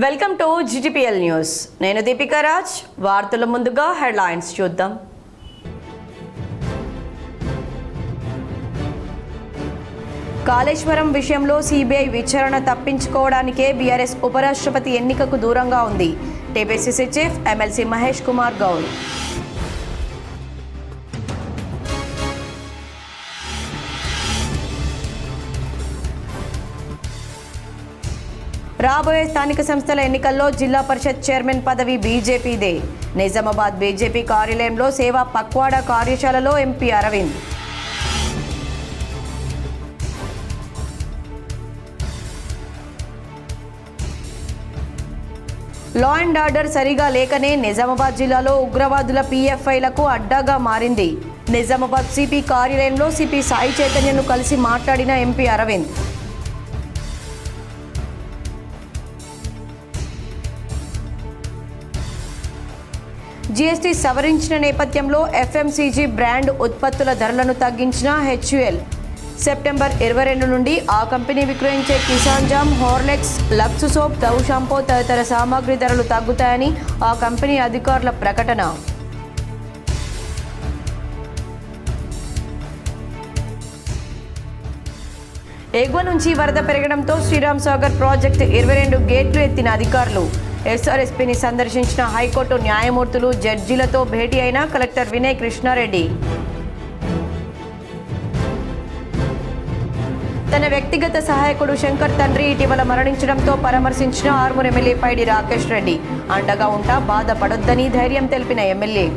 Welcome to GTPL news. నేను దీపికా రాజ్. వార్తల ముందుగా హెడ్లైన్స్ చూద్దాం. కాళేశ్వరం విషయంలో సిబిఐ విచారణ తప్పించుకోవడానికే బీఆర్ఎస్ ఉపరాష్ట్రపతి ఎన్నికకు దూరంగా ఉంది. TPCC chief MLC Mahesh Kumar Goud. రాబోయే స్థానిక సంస్థల ఎన్నికల్లో జిల్లా పరిషత్ చైర్మన్ పదవి బీజేపీదే. నిజామాబాద్ బీజేపీ కార్యాలయంలో సేవా పక్వాడా కార్యశాలలో MP Arvind. Law and order సరిగా లేకనే నిజామాబాద్ జిల్లాలో ఉగ్రవాదుల పీఎఫ్ఐలకు అడ్డాగా మారింది. నిజామాబాద్ సిపి కార్యాలయంలో సిపి సాయి చైతన్యను కలిసి మాట్లాడిన ఎంపీ అరవింద్. జీఎస్టీ సవరించిన నేపథ్యంలో ఎఫ్ఎంసీజీ బ్రాండ్ ఉత్పత్తుల ధరలను తగ్గించిన హెచ్యుఎల్. సెప్టెంబర్ 22 నుండి ఆ కంపెనీ విక్రయించే Kissan jam, Horlicks, Lux soap, Dove shampoo తదితర సామాగ్రి ధరలు తగ్గుతాయని ఆ కంపెనీ అధికారుల ప్రకటన. ఎగువ నుంచి వరద పెరగడంతో శ్రీరామ్ సాగర్ ప్రాజెక్టు 22 గేట్లు ఎత్తిన అధికారులు. ఎస్ఆర్ఎస్పీని సందర్శించిన హైకోర్టు న్యాయమూర్తులు, జడ్జీలతో భేటీ అయిన కలెక్టర్ వినయ్ కృష్ణారెడ్డి. తన వ్యక్తిగత సహాయకుడు శంకర్ తండ్రి ఇటీవల మరణించడంతో పరామర్శించిన ఆర్మూర్ ఎమ్మెల్యే పైడి రాకేష్ రెడ్డి. అండగా ఉంటా, బాధపడొద్దని ధైర్యం తెలిపిన ఎమ్మెల్యే.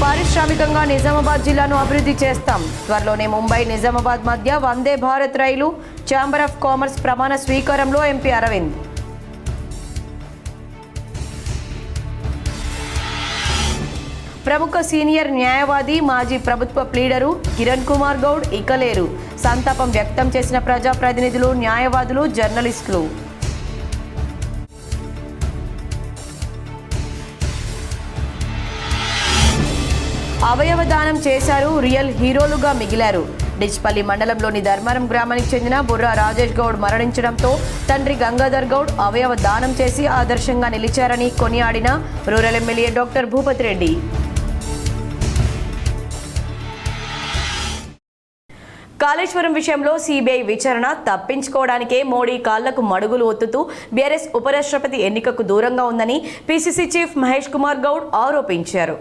పారిశ్రామికంగా నిజామాబాద్ జిల్లాను అభివృద్ధి చేస్తాం. త్వరలోనే ముంబై నిజామాబాద్ మధ్య వందే భారత్ రైలు. ఛాంబర్ ఆఫ్ కామర్స్ ప్రమాణ స్వీకారంలో ఎంపీ అరవింద్. ప్రముఖ సీనియర్ న్యాయవాది, మాజీ ప్రభుత్వ ప్లీడరు కిరణ్ కుమార్ గౌడ్ ఇక లేరు. సంతాపం వ్యక్తం చేసిన ప్రజాప్రతినిధులు, న్యాయవాదులు, జర్నలిస్టులు. అవయవ దానం చేశారు, రియల్ హీరోలుగా మిగిలారు. డిచ్పల్లి మండలంలోని ధర్మారం గ్రామానికి చెందిన బుర్రా రాజేష్ గౌడ్ మరణించడంతో తండ్రి గంగాధర్ గౌడ్ అవయవ దానం చేసి ఆదర్శంగా నిలిచారని కొనియాడిన rural MLA doctor Bhupathi Reddy. Kaleshwaram విషయంలో సిబిఐ విచారణ తప్పించుకోవడానికే మోడీ కాళ్లకు మడుగులు ఒత్తుతూ బీఆర్ఎస్ ఉపరాష్ట్రపతి ఎన్నికకు దూరంగా ఉందని పీసీసీ చీఫ్ మహేష్ కుమార్ గౌడ్ ఆరోపించారు.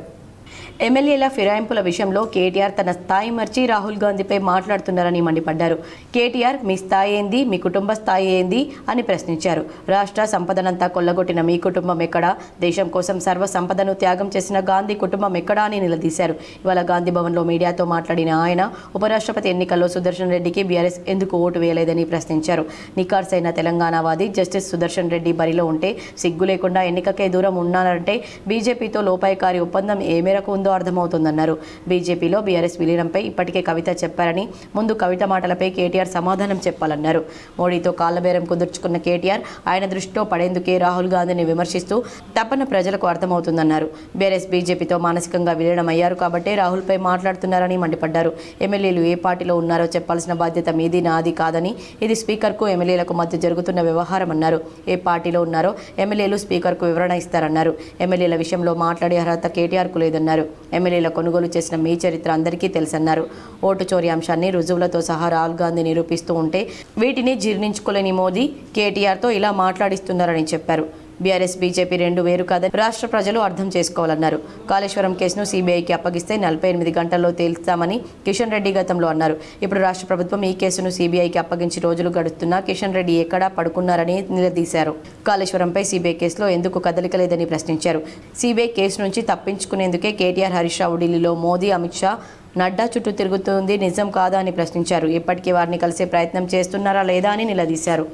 ఎమ్మెల్యేల ఫిరాయింపుల విషయంలో కేటీఆర్ తన స్థాయి మర్చి రాహుల్ గాంధీపై మాట్లాడుతున్నారని మండిపడ్డారు. కేటీఆర్ మీ స్థాయి ఏంది, మీ కుటుంబ స్థాయి ఏంది అని ప్రశ్నించారు. రాష్ట్ర సంపదనంతా కొల్లగొట్టిన మీ కుటుంబం ఎక్కడా, దేశం కోసం సర్వ సంపదను త్యాగం చేసిన గాంధీ కుటుంబం ఎక్కడా అని నిలదీశారు. ఇవాళ గాంధీ భవన్లో మీడియాతో మాట్లాడిన ఆయన ఉపరాష్ట్రపతి ఎన్నికల్లో సుదర్శన్ రెడ్డికి బీఆర్ఎస్ ఎందుకు ఓటు వేయలేదని ప్రశ్నించారు. నిఖార్సైన తెలంగాణవాది జస్టిస్ సుదర్శన్ రెడ్డి బరిలో ఉంటే సిగ్గు లేకుండా ఎన్నికకే దూరం ఉన్నారంటే బీజేపీతో లోపాయకారి ఒప్పందం ఏ మేరకు ఉందో అర్థమవుతుందన్నారు. బీజేపీలో బీఆర్ఎస్ విలీనంపై ఇప్పటికే కవిత చెప్పారని, ముందు కవిత మాటలపై కేటీఆర్ సమాధానం చెప్పాలన్నారు. మోడీతో కాళ్లబేరం కుదుర్చుకున్న కేటీఆర్ ఆయన దృష్టిలో పడేందుకే రాహుల్ గాంధీని విమర్శిస్తూ తప్పన ప్రజలకు అర్థమవుతుందన్నారు. బీఆర్ఎస్ బీజేపీతో మానసికంగా విలీనమయ్యారు కాబట్టే రాహుల్పై మాట్లాడుతున్నారని మండిపడ్డారు. ఎమ్మెల్యేలు ఏ పార్టీలో ఉన్నారో చెప్పాల్సిన బాధ్యత మీది, నాది కాదని, ఇది స్పీకర్కు ఎమ్మెల్యేలకు మధ్య జరుగుతున్న వ్యవహారం అన్నారు. ఏ పార్టీలో ఉన్నారో ఎమ్మెల్యేలు స్పీకర్కు వివరణ ఇస్తారన్నారు. ఎమ్మెల్యేల విషయంలో మాట్లాడే అర్హత కేటీఆర్కు లేదన్నారు. ఎమ్మెల్యేల కొనుగోలు చేసిన మీ చరిత్ర అందరికీ తెలుసన్నారు. ఓటు చోరీ అంశాన్ని రుజువులతో సహా రాహుల్ గాంధీ నిరూపిస్తూ ఉంటే వీటిని జీర్ణించుకోలేని మోదీ కేటీఆర్తో ఇలా మాట్లాడిస్తున్నారని చెప్పారు. బీఆర్ఎస్ బీజేపీ రెండు వేరు కాదని రాష్ట్ర ప్రజలు అర్థం చేసుకోవాలన్నారు. కాళేశ్వరం కేసును సిబిఐకి అప్పగిస్తే 48 గంటల్లో తేల్స్తామని కిషన్ రెడ్డి గతంలో అన్నారు. ఇప్పుడు రాష్ట్ర ప్రభుత్వం ఈ కేసును సిబిఐకి అప్పగించి రోజులు గడుస్తున్నా కిషన్ రెడ్డి ఎక్కడా పడుకున్నారని నిలదీశారు. కాళేశ్వరంపై సిబిఐ కేసులో ఎందుకు కదలిక లేదని ప్రశ్నించారు. సిబిఐ కేసు నుంచి తప్పించుకునేందుకే కేటీఆర్, హరీష్ రావు ఢిల్లీలో మోదీ, అమిత్ షా, నడ్డా చుట్టూ తిరుగుతుంది నిజం కాదా అని ప్రశ్నించారు. ఇప్పటికీ వారిని కలిసే ప్రయత్నం చేస్తున్నారా లేదా అని నిలదీశారు.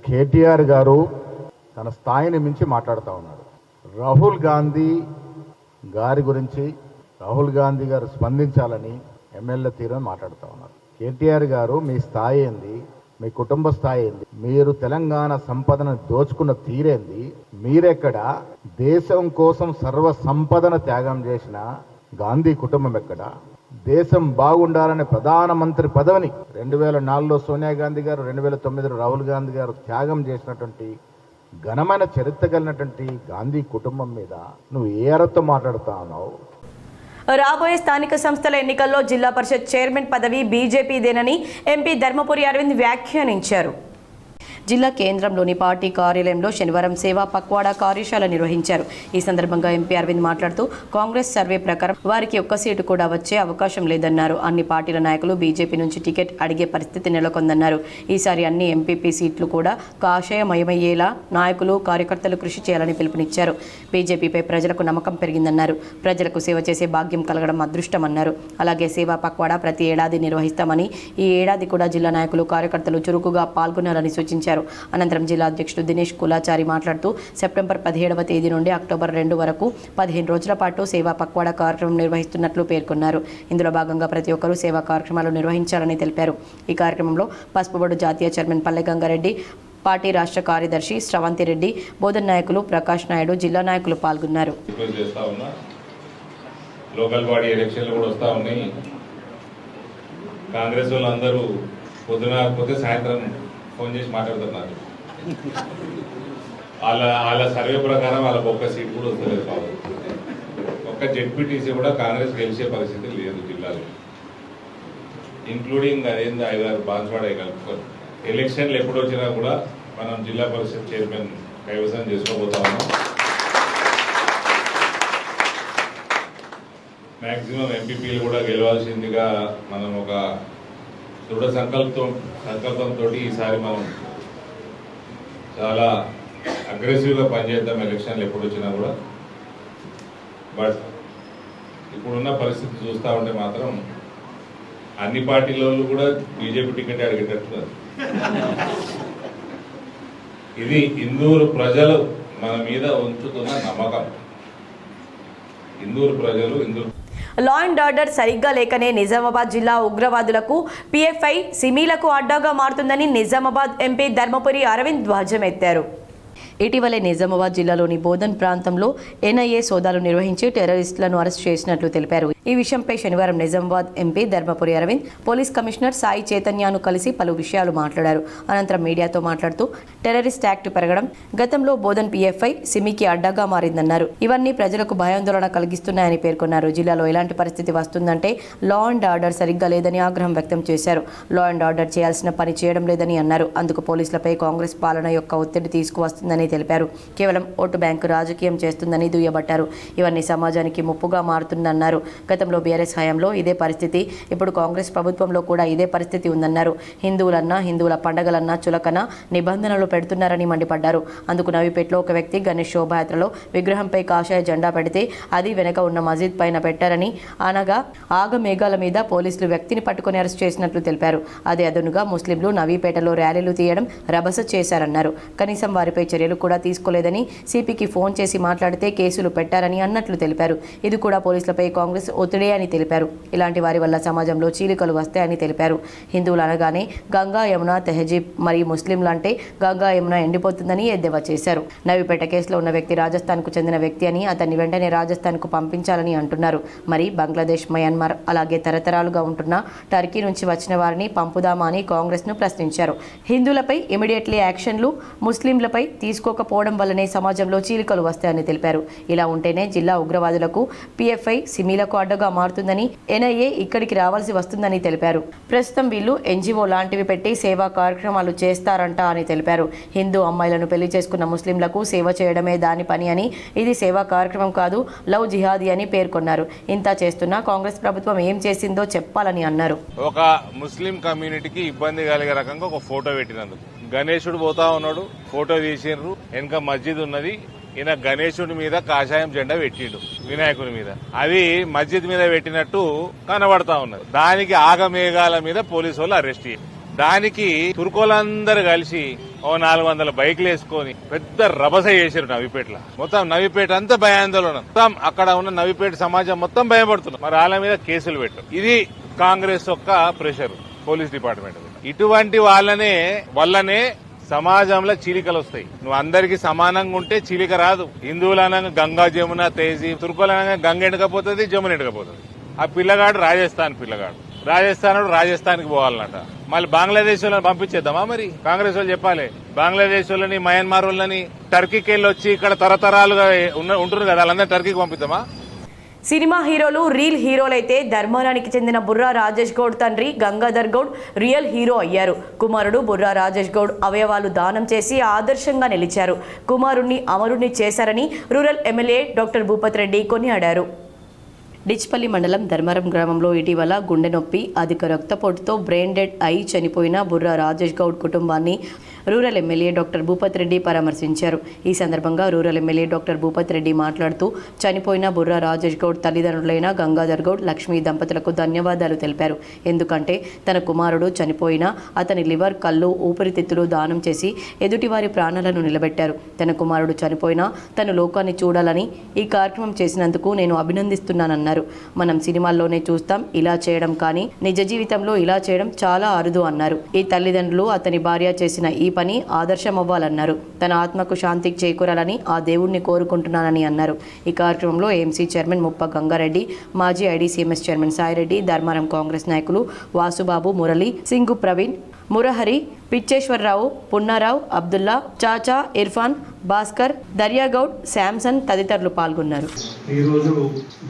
కేటీఆర్ గారు తన స్థాయిని మించి మాట్లాడుతూ ఉన్నారు. రాహుల్ గాంధీ గారి గురించి రాహుల్ గాంధీ గారు స్పందించాలని ఎమ్మెల్యే తీరని మాట్లాడుతూ ఉన్నారు. కేటీఆర్ గారు మీ స్థాయి ఏంది, మీ కుటుంబ స్థాయి ఏంది, మీరు తెలంగాణ సంపదను దోచుకున్న తీరేంది, మీరెక్కడ, దేశం కోసం సర్వ సంపదను త్యాగం చేసిన గాంధీ కుటుంబం ఎక్కడ, దేశం బాగుండాలనే ప్రధానమంత్రి పదవిని 2004లో సోనియా గాంధీ గారు, 2009లో రాహుల్ గాంధీ గారు త్యాగం చేసినటువంటి ఘనమైన చరిత్ర కలిగినటువంటి గాంధీ కుటుంబం మీద నువ్వు ఏ అర్హతతో మాట్లాడుతా ఉన్నావు? రాబోయే స్థానిక సంస్థల ఎన్నికల్లో జిల్లా పరిషత్ చైర్మన్ పదవి బీజేపీదేనని ఎంపీ ధర్మపురి అరవింద్ వ్యాఖ్యానించారు. జిల్లా కేంద్రంలోని పార్టీ కార్యాలయంలో శనివారం సేవా పక్వాడా కార్యశాల నిర్వహించారు. ఈ సందర్భంగా ఎంపీ అరవింద్ మాట్లాడుతూ కాంగ్రెస్ సర్వే ప్రకారం వారికి ఒక్క సీటు కూడా వచ్చే అవకాశం లేదన్నారు. అన్ని పార్టీల నాయకులు బీజేపీ నుంచి టికెట్ అడిగే పరిస్థితి నెలకొందన్నారు. ఈసారి అన్ని ఎంపీపీ సీట్లు కూడా కాషాయమయమయ్యేలా నాయకులు కార్యకర్తలు కృషి చేయాలని పిలుపునిచ్చారు. బీజేపీపై ప్రజలకు నమ్మకం పెరిగిందన్నారు. ప్రజలకు సేవ చేసే భాగ్యం కలగడం అదృష్టమన్నారు. అలాగే సేవా పక్వాడా ప్రతి ఏడాది నిర్వహిస్తామని, ఈ ఏడాది కూడా జిల్లా నాయకులు కార్యకర్తలు చురుకుగా పాల్గొనాలని సూచించారు. అనంతరం జిల్లా అధ్యక్షుడు దినేష్ కులాచారి మాట్లాడుతూ సెప్టెంబర్ 17వ తేదీ నుండి అక్టోబర్ 2 వరకు 15 రోజుల పాటు సేవా పక్వాడా కార్యక్రమం నిర్వహిస్తున్నట్లు పేర్కొన్నారు. ఇందులో భాగంగా ప్రతి ఒక్కరూ సేవా కార్యక్రమాలు నిర్వహించాలని తెలిపారు. ఈ కార్యక్రమంలో పసుపుబోర్డు జాతీయ చైర్మన్ పల్లె గంగారెడ్డి, పార్టీ రాష్ట్ర కార్యదర్శి శ్రవంతి రెడ్డి, బోధన్ నాయకులు ప్రకాష్ నాయుడు, జిల్లా నాయకులు పాల్గొన్నారు. లోకల్ బాడీ ఎలక్షన్లు కూడా వస్తూ ఉన్నాయి. కాంగ్రెస్ వాళ్ళందరూ పొద్దున పోతే సాయంత్రం ఫోన్ చేసి మాట్లాడుతున్నారు. వాళ్ళ సర్వే ప్రకారం వాళ్ళకి ఒక్క సీట్ కూడా వస్తలేదు. బాబు ఒక్క జెడ్పీటీసీ కూడా కాంగ్రెస్ గెలిచే పరిస్థితి లేదు జిల్లాలో, ఇంక్లూడింగ్ అదేంది 5-6 బాన్స్వాడ కలుపుకొని. ఎలక్షన్లు ఎప్పుడు వచ్చినా కూడా మనం జిల్లా పరిషత్ చైర్మన్ కైవసం చేసుకోబోతా ఉన్నాం. మ్యాక్సిమం ఎంపీపీలు కూడా గెలవాల్సిందిగా మనం ఒక దృఢ సంకల్పంతో ఈసారి మనం చాలా అగ్రెసివ్గా పనిచేద్దాం ఎలక్షన్లు ఎప్పుడు వచ్చినా కూడా. బట్ ఇప్పుడున్న పరిస్థితి చూస్తూ ఉంటే మాత్రం అన్ని పార్టీల కూడా బీజేపీ టికెట్ అడిగేటట్టు. ఇది ఇందూరు ప్రజలు మన మీద ఉంచుతున్న నమ్మకం. ఇందూరు ప్రజలు లా అండ్ ఆర్డర్ సరిగ్గా లేకనే నిజామాబాద్ జిల్లా ఉగ్రవాదులకు పిఎఫ్ఐ సిమీలకు అడ్డాగా మారుతుందని నిజామాబాద్ ఎంపీ ధర్మపురి అరవింద్ ధ్వజమెత్తారు. ఇటీవలే నిజామాబాద్ జిల్లాలోని బోధన్ ప్రాంతంలో ఎన్ఐఏ సోదాలు నిర్వహించి టెర్రరిస్టులను అరెస్ట్ చేసినట్లు తెలిపారు. ఈ విషయంపై శనివారం Nizamabad MP Dharmapuri Arvind police commissioner Sai చైతన్యను కలిసి పలు విషయాలు మాట్లాడారు. అనంతరం మీడియాతో మాట్లాడుతూ టెర్రరిస్ట్ యాక్ట్ పెరగడం, గతంలో బోధన్ పిఎఫ్ఐ సిమికి అడ్డాగా మారిందన్నారు. ఇవన్నీ ప్రజలకు భయాందోళన కలిగిస్తున్నాయని పేర్కొన్నారు. జిల్లాలో ఎలాంటి పరిస్థితి వస్తుందంటే లా అండ్ ఆర్డర్ సరిగ్గా లేదని ఆగ్రహం వ్యక్తం చేశారు. లా అండ్ ఆర్డర్ చేయాల్సిన పని చేయడం లేదని అన్నారు. అందుకు పోలీసులపై కాంగ్రెస్ పాలన యొక్క ఒత్తిడి తీసుకువస్తుందని తెలిపారు. కేవలం ఓటు బ్యాంకు రాజకీయం చేస్తుందని దుయ్యబట్టారు. ఇవన్నీ సమాజానికి ముప్పుగా మారుతుందన్నారు. గతంలో బీఆర్ఎస్ హయాంలో ఇదే పరిస్థితి, ఇప్పుడు కాంగ్రెస్ ప్రభుత్వంలో కూడా ఇదే పరిస్థితి ఉందన్నారు. హిందువులన్నా, హిందువుల పండగలన్నా చులకన నిబంధనలు పెడుతున్నారని మండిపడ్డారు. అందుకు నవీపేటలో ఒక వ్యక్తి గణేష్ శోభాయాత్రలో విగ్రహంపై కాషాయ జెండా పెడితే అది వెనక ఉన్న మసీద్ పైన పెట్టారని, అనగా ఆగమేఘాల మీద పోలీసులు వ్యక్తిని పట్టుకుని అరెస్ట్ చేసినట్లు తెలిపారు. అదే అదనుగా ముస్లింలు నవీపేటలో ర్యాలీలు తీయడం రభస చేశారన్నారు. కనీసం వారిపై చర్యలు కూడా తీసుకోలేదని, సిపికి ఫోన్ చేసి మాట్లాడితే కేసులు పెట్టారని అన్నట్లు తెలిపారు. ఇది కూడా పోలీసులపై కాంగ్రెస్ ఒత్తిడే అని తెలిపారు. ఇలాంటి వారి వల్ల సమాజంలో చీలికలు వస్తాయని తెలిపారు. హిందువులు అనగానే గంగా యమున తెహజీబ్, మరియు ముస్లింలు అంటే గంగా యమున ఎండిపోతుందని ఎద్దేవా చేశారు. నవీపేట కేసులో ఉన్న వ్యక్తి రాజస్థాన్కు చెందిన వ్యక్తి అని, అతన్ని వెంటనే రాజస్థాన్కు పంపించాలని అంటున్నారు. మరి బంగ్లాదేశ్, మయన్మార్ అలాగే తరతరాలుగా ఉంటున్న టర్కీ నుంచి వచ్చిన వారిని పంపుదామా అని కాంగ్రెస్ను ప్రశ్నించారు. హిందువులపై ఇమీడియట్లీ యాక్షన్లు, ముస్లింలపై తీసుకోకపోవడం వల్లనే సమాజంలో చీలికలు వస్తాయని తెలిపారు. ఇలా ఉంటేనే జిల్లా ఉగ్రవాదులకు పిఎఫ్ఐ సిమీలకు అడ్డగా మారుతుందని, ఎన్ఐఏ ఇక్కడికి రావాల్సి వస్తుందని తెలిపారు. ప్రస్తుతం వీళ్ళు ఎన్జిఓ లాంటివి పెట్టి సేవా కార్యక్రమాలు చేస్తారంట అని తెలిపారు. హిందూ అమ్మాయిలను పెళ్లి చేసుకున్న ముస్లింలకు సేవ చేయడమే దాని పని అని, ఇది సేవా కార్యక్రమం కాదు, లవ్ జిహాదీ అని పేర్కొన్నారు. ఇంత చేస్తున్నా కాంగ్రెస్ ప్రభుత్వం ఏం చేసిందో చెప్పాలని అన్నారు. ఒక ముస్లిం కమ్యూనిటీకి ఇబ్బంది కలిగే రకంగా ఒక ఫోటో పెట్టినందుకు గణేశుడు పోతా ఉన్నాడు, ఫోటో తీసిండ్రు, వెనక మస్జిద్ ఉన్నది, ఈయన గణేశుడి మీద కాషాయం జెండా పెట్టిండు వినాయకుడి మీద. అది మస్జిద్ మీద పెట్టినట్టు కనబడతా ఉన్నది. దానికి ఆగమేఘాల మీద పోలీసు వాళ్ళు అరెస్ట్ చేయాలి. దానికి తుర్కోలందరూ కలిసి ఓ 400 బైక్లు వేసుకొని పెద్ద రభస చేశారు నవీపేటలో. మొత్తం నవీపేట అంతా భయాందోళన, మొత్తం అక్కడ ఉన్న నవీపేట సమాజం మొత్తం భయపడుతున్నారు. మరి వాళ్ళ మీద కేసులు పెట్టారు. ఇది కాంగ్రెస్ యొక్క ప్రెషర్ పోలీస్ డిపార్ట్మెంట్. ఇటువంటి వల్లనే సమాజంలో చీలికలు వస్తాయి. నువ్వు అందరికి సమానంగా ఉంటే చీలిక రాదు. హిందువులు అనగా గంగా, జమున, తేజీ, తుర్కులు అనగా గంగ ఎండకపోతుంది, జమున ఎండకపోతుంది. ఆ పిల్లగాడు రాజస్థాన్ పిల్లగాడు. రాజస్థాన్కి పోవాలన్నట. మళ్ళీ బంగ్లాదేశ్ వాళ్ళని పంపించేద్దామా? మరి కాంగ్రెస్ వాళ్ళు చెప్పాలి, బంగ్లాదేశ్ వాళ్ళని, మయన్మార్ వాళ్ళని, టర్కీకి వెళ్ళి వచ్చి ఇక్కడ తరతరాలుగా ఉంటున్నారు కదా, వాళ్ళందరూ టర్కీకి పంపిద్దామా? సినిమా హీరోలు రీల్ హీరోలైతే ధర్మారానికి చెందిన బుర్రా రాజేష్ గౌడ్ తండ్రి గంగాధర్ గౌడ్ రియల్ హీరో అయ్యారు. కుమారుడు బుర్రా రాజేష్ గౌడ్ అవయవాలు దానం చేసి ఆదర్శంగా నిలిచారు. కుమారుణ్ణి అమరుణ్ణి చేశారని rural MLA doctor Bhupat Reddy కొనియాడారు. డిచ్పల్లి మండలం ధర్మారం గ్రామంలో ఇటీవల గుండె నొప్పి, అధిక రక్తపోటుతో బ్రెయిన్ డెడ్ అయి చనిపోయిన బుర్రా రాజేష్ గౌడ్ కుటుంబాన్ని rural MLA doctor Bhupat Reddy పరామర్శించారు. ఈ సందర్భంగా rural MLA doctor Bhupat Reddy మాట్లాడుతూ చనిపోయిన బుర్రా రాజేష్ గౌడ్ తల్లిదండ్రులైన గంగాధర్ గౌడ్, లక్ష్మీ దంపతులకు ధన్యవాదాలు తెలిపారు. ఎందుకంటే తన కుమారుడు చనిపోయినా అతని లివర్, కళ్ళు, ఊపిరితిత్తులు దానం చేసి ఎదుటివారి ప్రాణాలను నిలబెట్టారు. తన కుమారుడు చనిపోయినా తను లోకాన్ని చూడాలని ఈ కార్యక్రమం చేసినందుకు నేను అభినందిస్తున్నానన్నారు. మనం సినిమాల్లోనే చూస్తాం ఇలా చేయడం, కానీ నిజ జీవితంలో ఇలా చేయడం చాలా అరుదు అన్నారు. ఈ తల్లిదండ్రులు, అతని భార్య చేసిన ఈ పని ఆదర్శం అవ్వాలన్నారు. తన ఆత్మకు శాంతి చేకూరాలని ఆ దేవుణ్ణి కోరుకుంటున్నానని అన్నారు. ఈ కార్యక్రమంలో ఏఎంసీ చైర్మన్ ముప్ప గంగారెడ్డి, మాజీ ఐడీసీఎంఎస్ చైర్మన్ సాయిరెడ్డి, ధర్మారం కాంగ్రెస్ నాయకులు వాసుబాబు, మురళి, సింగు ప్రవీణ్, మురహరి, పిచ్చేశ్వరరావు, పున్నారావు, అబ్దుల్లా, చాచా, ఇర్ఫాన్, భాస్కర్, దర్యాగౌడ్, శాంసన్ తదితరులు పాల్గొన్నారు. ఈరోజు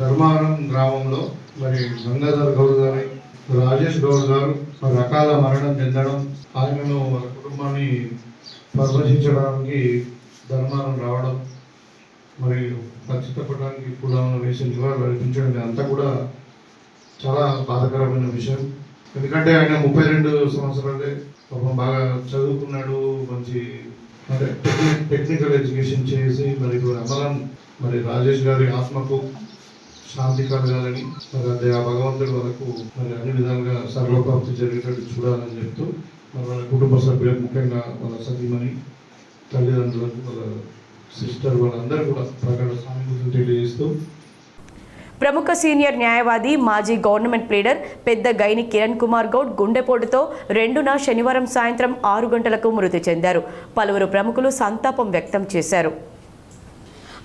ధర్మారం గ్రామంలో మరి గంగాధర్ గౌడ్ గారి రాజేష్ గౌడ్ గారు మరి అకాల మరణం చెందడం, ఆయనను వాళ్ళ కుటుంబాన్ని పరామర్శించడానికి ధర్మారం రావడం, మరి ఖచ్చితపడడానికి కూడా వేసిన నివాళులు అర్పించడం అంతా కూడా చాలా బాధాకరమైన విషయం. ఎందుకంటే ఆయన 32 సంవత్సరాలే, పాపం బాగా చదువుకున్నాడు, మంచి అంటే టెక్నికల్ ఎడ్యుకేషన్ చేసి మరి అమలం మరి రాజేష్ గారి ఆత్మకు శాంతి కలగాలని, మరి అదే ఆ భగవంతుడి వరకు మరి అన్ని విధాలుగా సర్వప్రాప్తి జరిగేటట్టు చూడాలని చెప్తూ మరి వాళ్ళ కుటుంబ సభ్యులకు, ముఖ్యంగా వాళ్ళ సతీమణి, తల్లిదండ్రులకు, వాళ్ళ సిస్టర్, వాళ్ళందరూ కూడా ప్రగాఢ సానుభూతిని తెలియజేస్తూ ప్రముఖ సీనియర్ న్యాయవాది, మాజీ గవర్నమెంట్ లీడర్ పెద్ద గైని కిరణ్ కుమార్ గౌడ్ గుండెపోటుతో 2న శనివారం సాయంత్రం 6 గంటలకు మృతి చెందారు. పలువురు ప్రముఖులు సంతాపం వ్యక్తం చేశారు.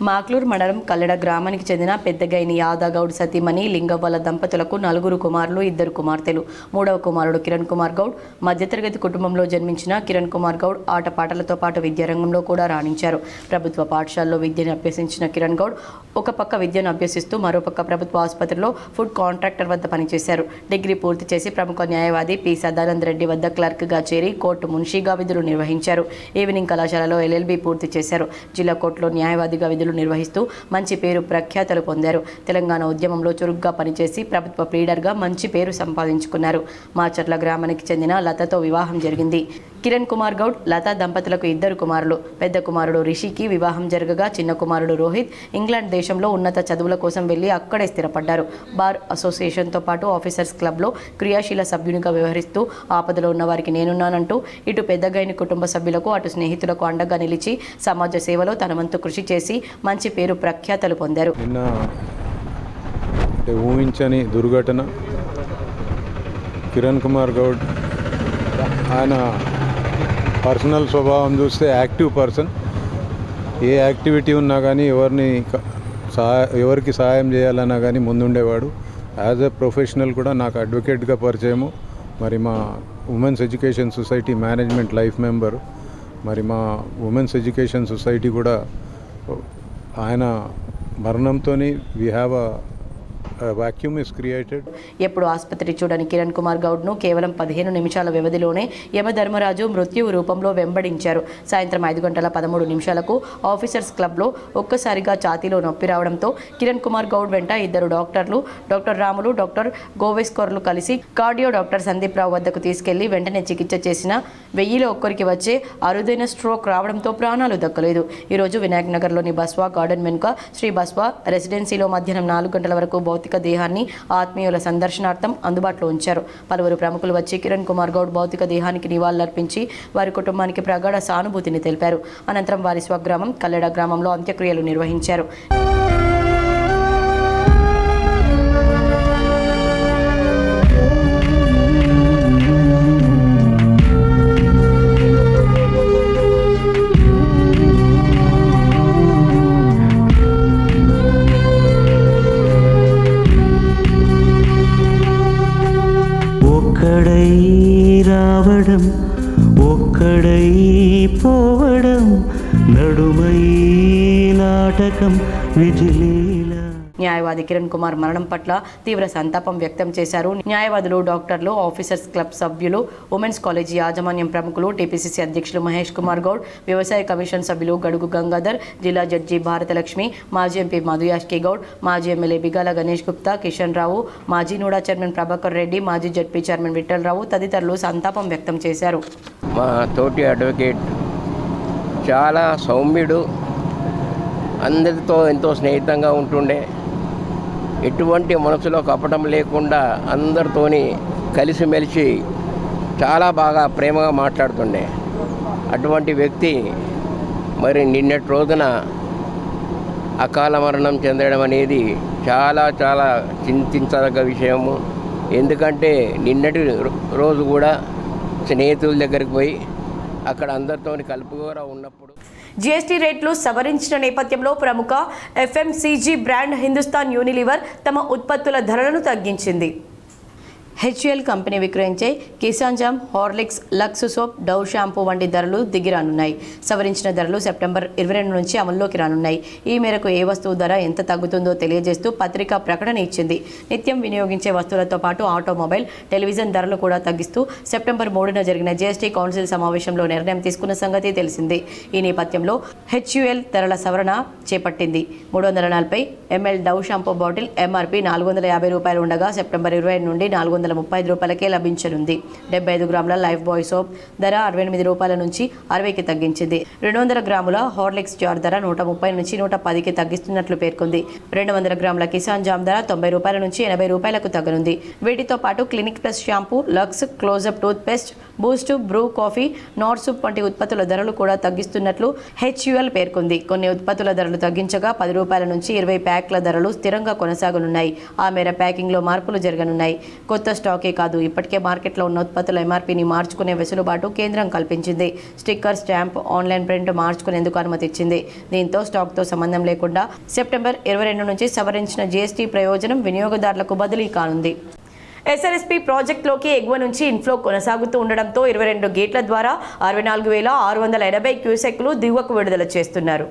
మాక్లూర్ మండలం కల్లెడ గ్రామానికి చెందిన పెద్దగైని యాదగౌడ్ సతీమణి లింగవ్వల దంపతులకు 4 కుమారులు, 2 కుమార్తెలు. 3వ కుమారుడు కిరణ్ కుమార్ గౌడ్ మధ్యతరగతి కుటుంబంలో జన్మించిన కిరణ్ కుమార్ గౌడ్ ఆటపాటలతో పాటు విద్యారంగంలో కూడా రాణించారు. ప్రభుత్వ పాఠశాలలో విద్యను అభ్యసించిన కిరణ్ గౌడ్ ఒక పక్క విద్యను అభ్యసిస్తూ మరోపక్క ప్రభుత్వ ఆసుపత్రిలో ఫుడ్ కాంట్రాక్టర్ వద్ద పనిచేశారు. డిగ్రీ పూర్తి చేసి ప్రముఖ న్యాయవాది పి సదానంద రెడ్డి వద్ద క్లర్క్గా చేరి కోర్టు మున్షీగా విధులు నిర్వహించారు. ఈవినింగ్ కళాశాలలో ఎల్ఎల్బి పూర్తి చేశారు. జిల్లా కోర్టులో న్యాయవాదిగా విధులు నిర్వహిస్తూ మంచి పేరు ప్రఖ్యాతలు పొందారు. తెలంగాణ ఉద్యమంలో చురుగ్గా పనిచేసి ప్రభుత్వ లీడర్గా మంచి పేరు సంపాదించుకున్నారు. మాచర్ల గ్రామానికి చెందిన లతతో వివాహం జరిగింది. కిరణ్ కుమార్ గౌడ్, లత దంపతులకు 2 కుమారులు. పెద్ద కుమారుడు రిషికి వివాహం జరగగా చిన్న కుమారుడు రోహిత్ ఇంగ్లాండ్ దేశంలో ఉన్నత చదువుల కోసం వెళ్లి అక్కడే స్థిరపడ్డారు. బార్ అసోసియేషన్తో పాటు ఆఫీసర్స్ క్లబ్లో క్రియాశీల సభ్యునిగా వ్యవహరిస్తూ ఆపదలో ఉన్న వారికి నేనున్నానంటూ ఇటు పెద్దగైన కుటుంబ సభ్యులకు అటు స్నేహితులకు అండగా నిలిచి సమాజ సేవలో తన వంతు కృషి చేసి మంచి పేరు ప్రఖ్యాతలు పొందారు. నిన్న ఊహించని దుర్ఘటన. కిరణ్ కుమార్ గౌడ్ ఆయన పర్సనల్ స్వభావం చూస్తే యాక్టివ్ పర్సన్. ఏ యాక్టివిటీ ఉన్నా కానీ ఎవరికి సహాయం చేయాలన్నా కానీ ముందుండేవాడు. యాజ్ ఎ ప్రొఫెషనల్ కూడా నాకు అడ్వకేట్గా పరిచయము. మరి మా women's education society management life member. మరి మా ఉమెన్స్ ఎడ్యుకేషన్ సొసైటీ కూడా ఆయన మరణంతో we have vacuum is created. ఎప్పుడు ఆసుపత్రి చూడని కిరణ్ కుమార్ గౌడ్ను కేవలం 15 నిమిషాల వ్యవధిలోనే యమధర్మరాజు మృత్యువు రూపంలో వెంబడించారు. సాయంత్రం 5:13 ఆఫీసర్స్ క్లబ్లో ఒక్కసారిగా ఛాతీలో నొప్పి రావడంతో కిరణ్ కుమార్ గౌడ్ వెంట 2 డాక్టర్లు, డాక్టర్ రాములు, డాక్టర్ గోవేస్కర్లు కలిసి కార్డియో డాక్టర్ సందీప్ రావు వద్దకు తీసుకెళ్లి వెంటనే చికిత్స చేసిన 1000లో ఒక్కరికి వచ్చే అరుదైన స్ట్రోక్ రావడంతో ప్రాణాలు దక్కలేదు. ఈరోజు వినాయక్ నగర్లోని బస్వా గార్డెన్ వెనుక శ్రీ బస్వా రెసిడెన్సీలో మధ్యాహ్నం 4 గంటల వరకు భౌతిక దేహాన్ని ఆత్మీయుల సందర్శనార్థం అందుబాటులో ఉంచారు. పలువురు ప్రముఖులు వచ్చి కిరణ్ కుమార్ గౌడ్ భౌతిక దేహానికి నివాళులర్పించి వారి కుటుంబానికి ప్రగాఢ సానుభూతిని తెలిపారు. అనంతరం వారి స్వగ్రామం కల్లెడ గ్రామంలో అంత్యక్రియలు నిర్వహించారు. నాటకం విజిలీల. న్యాయవాది కిరణ్ కుమార్ మరణం పట్ల తీవ్ర సంతాపం వ్యక్తం చేశారు. న్యాయవాదులు, డాక్టర్లు, ఆఫీసర్స్ క్లబ్ సభ్యులు, ఉమెన్స్ కాలేజీ యాజమాన్యం ప్రముఖులు, టీపీసీసీ అధ్యక్షులు మహేష్ కుమార్ గౌడ్, వ్యవసాయ కమిషన్ సభ్యులు గడుగు గంగాధర్, జిల్లా జడ్జి భారతలక్ష్మి, మాజీ ఎంపీ మధుయాష్కి గౌడ్, మాజీ ఎమ్మెల్యే బిగాల గణేష్ గుప్తా, కిషన్ రావు, మాజీ నూడా చైర్మన్ ప్రభాకర్ రెడ్డి, మాజీ జడ్పీ చైర్మన్ విఠలరావు తదితరులు సంతాపం వ్యక్తం చేశారు. మా తోటి అడ్వకేట్ చాలా సౌమ్యుడు, అందరితో ఎంతో స్నేహితంగా ఉంటుండే, ఎటువంటి మనసులో కపటం లేకుండా అందరితోని కలిసిమెలిసి చాలా బాగా ప్రేమగా మాట్లాడుతుండే అటువంటి వ్యక్తి మరి నిన్నటి రోజున అకాల మరణం చెందడం అనేది చాలా చాలా చింతించదగ్గ విషయము. ఎందుకంటే నిన్నటి రోజు కూడా స్నేహితుల దగ్గరికి పోయి అక్కడ అందరితో కలుపుగా ఉన్నప్పుడు జీఎస్టీ రేట్లు సవరించిన నేపథ్యంలో ప్రముఖ ఎఫ్ఎంసీజీ బ్రాండ్ హిందుస్థాన్ యూనిలివర్ తమ ఉత్పత్తుల ధరలను తగ్గించింది. హెచ్యుఎల్ కంపెనీ విక్రయించే Kissan jam, Horlicks, Lux soap, Dove shampoo వంటి ధరలు దిగిరానున్నాయి. సవరించిన ధరలు సెప్టెంబర్ 22 నుంచి అమల్లోకి రానున్నాయి. ఈ మేరకు ఏ వస్తువు ధర ఎంత తగ్గుతుందో తెలియజేస్తూ పత్రికా ప్రకటన ఇచ్చింది. నిత్యం వినియోగించే వస్తువులతో పాటు ఆటోమొబైల్, టెలివిజన్ ధరలు కూడా తగ్గిస్తూ సెప్టెంబర్ 3న జరిగిన జీఎస్టీ కౌన్సిల్ సమావేశంలో నిర్ణయం తీసుకున్న సంగతి తెలిసిందే. ఈ నేపథ్యంలో హెచ్యుఎల్ ధరల సవరణ చేపట్టింది. 340 ml Dove shampoo bottle MRP ₹450 ఉండగా సెప్టెంబర్ 20 నుండి ₹435 లభించనుంది. 75 గ్రాముల లైఫ్ బాయ్ సోప్ ధర ₹68 నుంచి 60కి తగ్గించింది. 200 గ్రాముల హార్లిక్స్ జార్ ధర ₹130 నుంచి ₹110కి తగ్గిస్తున్నట్లు పేర్కొంది. 200 గ్రాముల కిసాన్ జామ్ ధర ₹90 నుంచి ₹80కు తగ్గనుంది. వీటితో పాటు Clinic Plus shampoo, Lux, Closeup toothpaste, Boost, Bru coffee, Knorr soup వంటి ఉత్పత్తుల ధరలు కూడా తగ్గిస్తున్నట్లు హెచ్యుఎల్ పేర్కొంది. కొన్ని ఉత్పత్తుల ధరలు తగ్గించగా ₹10 నుంచి 20 ప్యాక్ల ధరలు స్థిరంగా కొనసాగనున్నాయి. ఆ మేర ప్యాకింగ్లో మార్పులు జరగనున్నాయి. కొత్త స్టాకే కాదు, ఇప్పటికే మార్కెట్లో ఉన్న ఉత్పత్తుల ఎంఆర్పీని మార్చుకునే వెసులుబాటు కేంద్రం కల్పించింది. స్టిక్కర్, స్టాంప్, ఆన్లైన్ ప్రింట్ మార్చుకునేందుకు అనుమతి ఇచ్చింది. దీంతో స్టాక్తో సంబంధం లేకుండా సెప్టెంబర్ 22 నుంచి సవరించిన జీఎస్టీ ప్రయోజనం వినియోగదారులకు బదిలీ కానుంది. ఎస్ఆర్ఎస్పీ ప్రాజెక్టులోకి ఎగువ నుంచి ఇన్ఫ్లో కొనసాగుతూ ఉండడంతో 22 గేట్ల ద్వారా 64,680 క్యూసెక్లు దిగువకు విడుదల చేస్తున్నారు.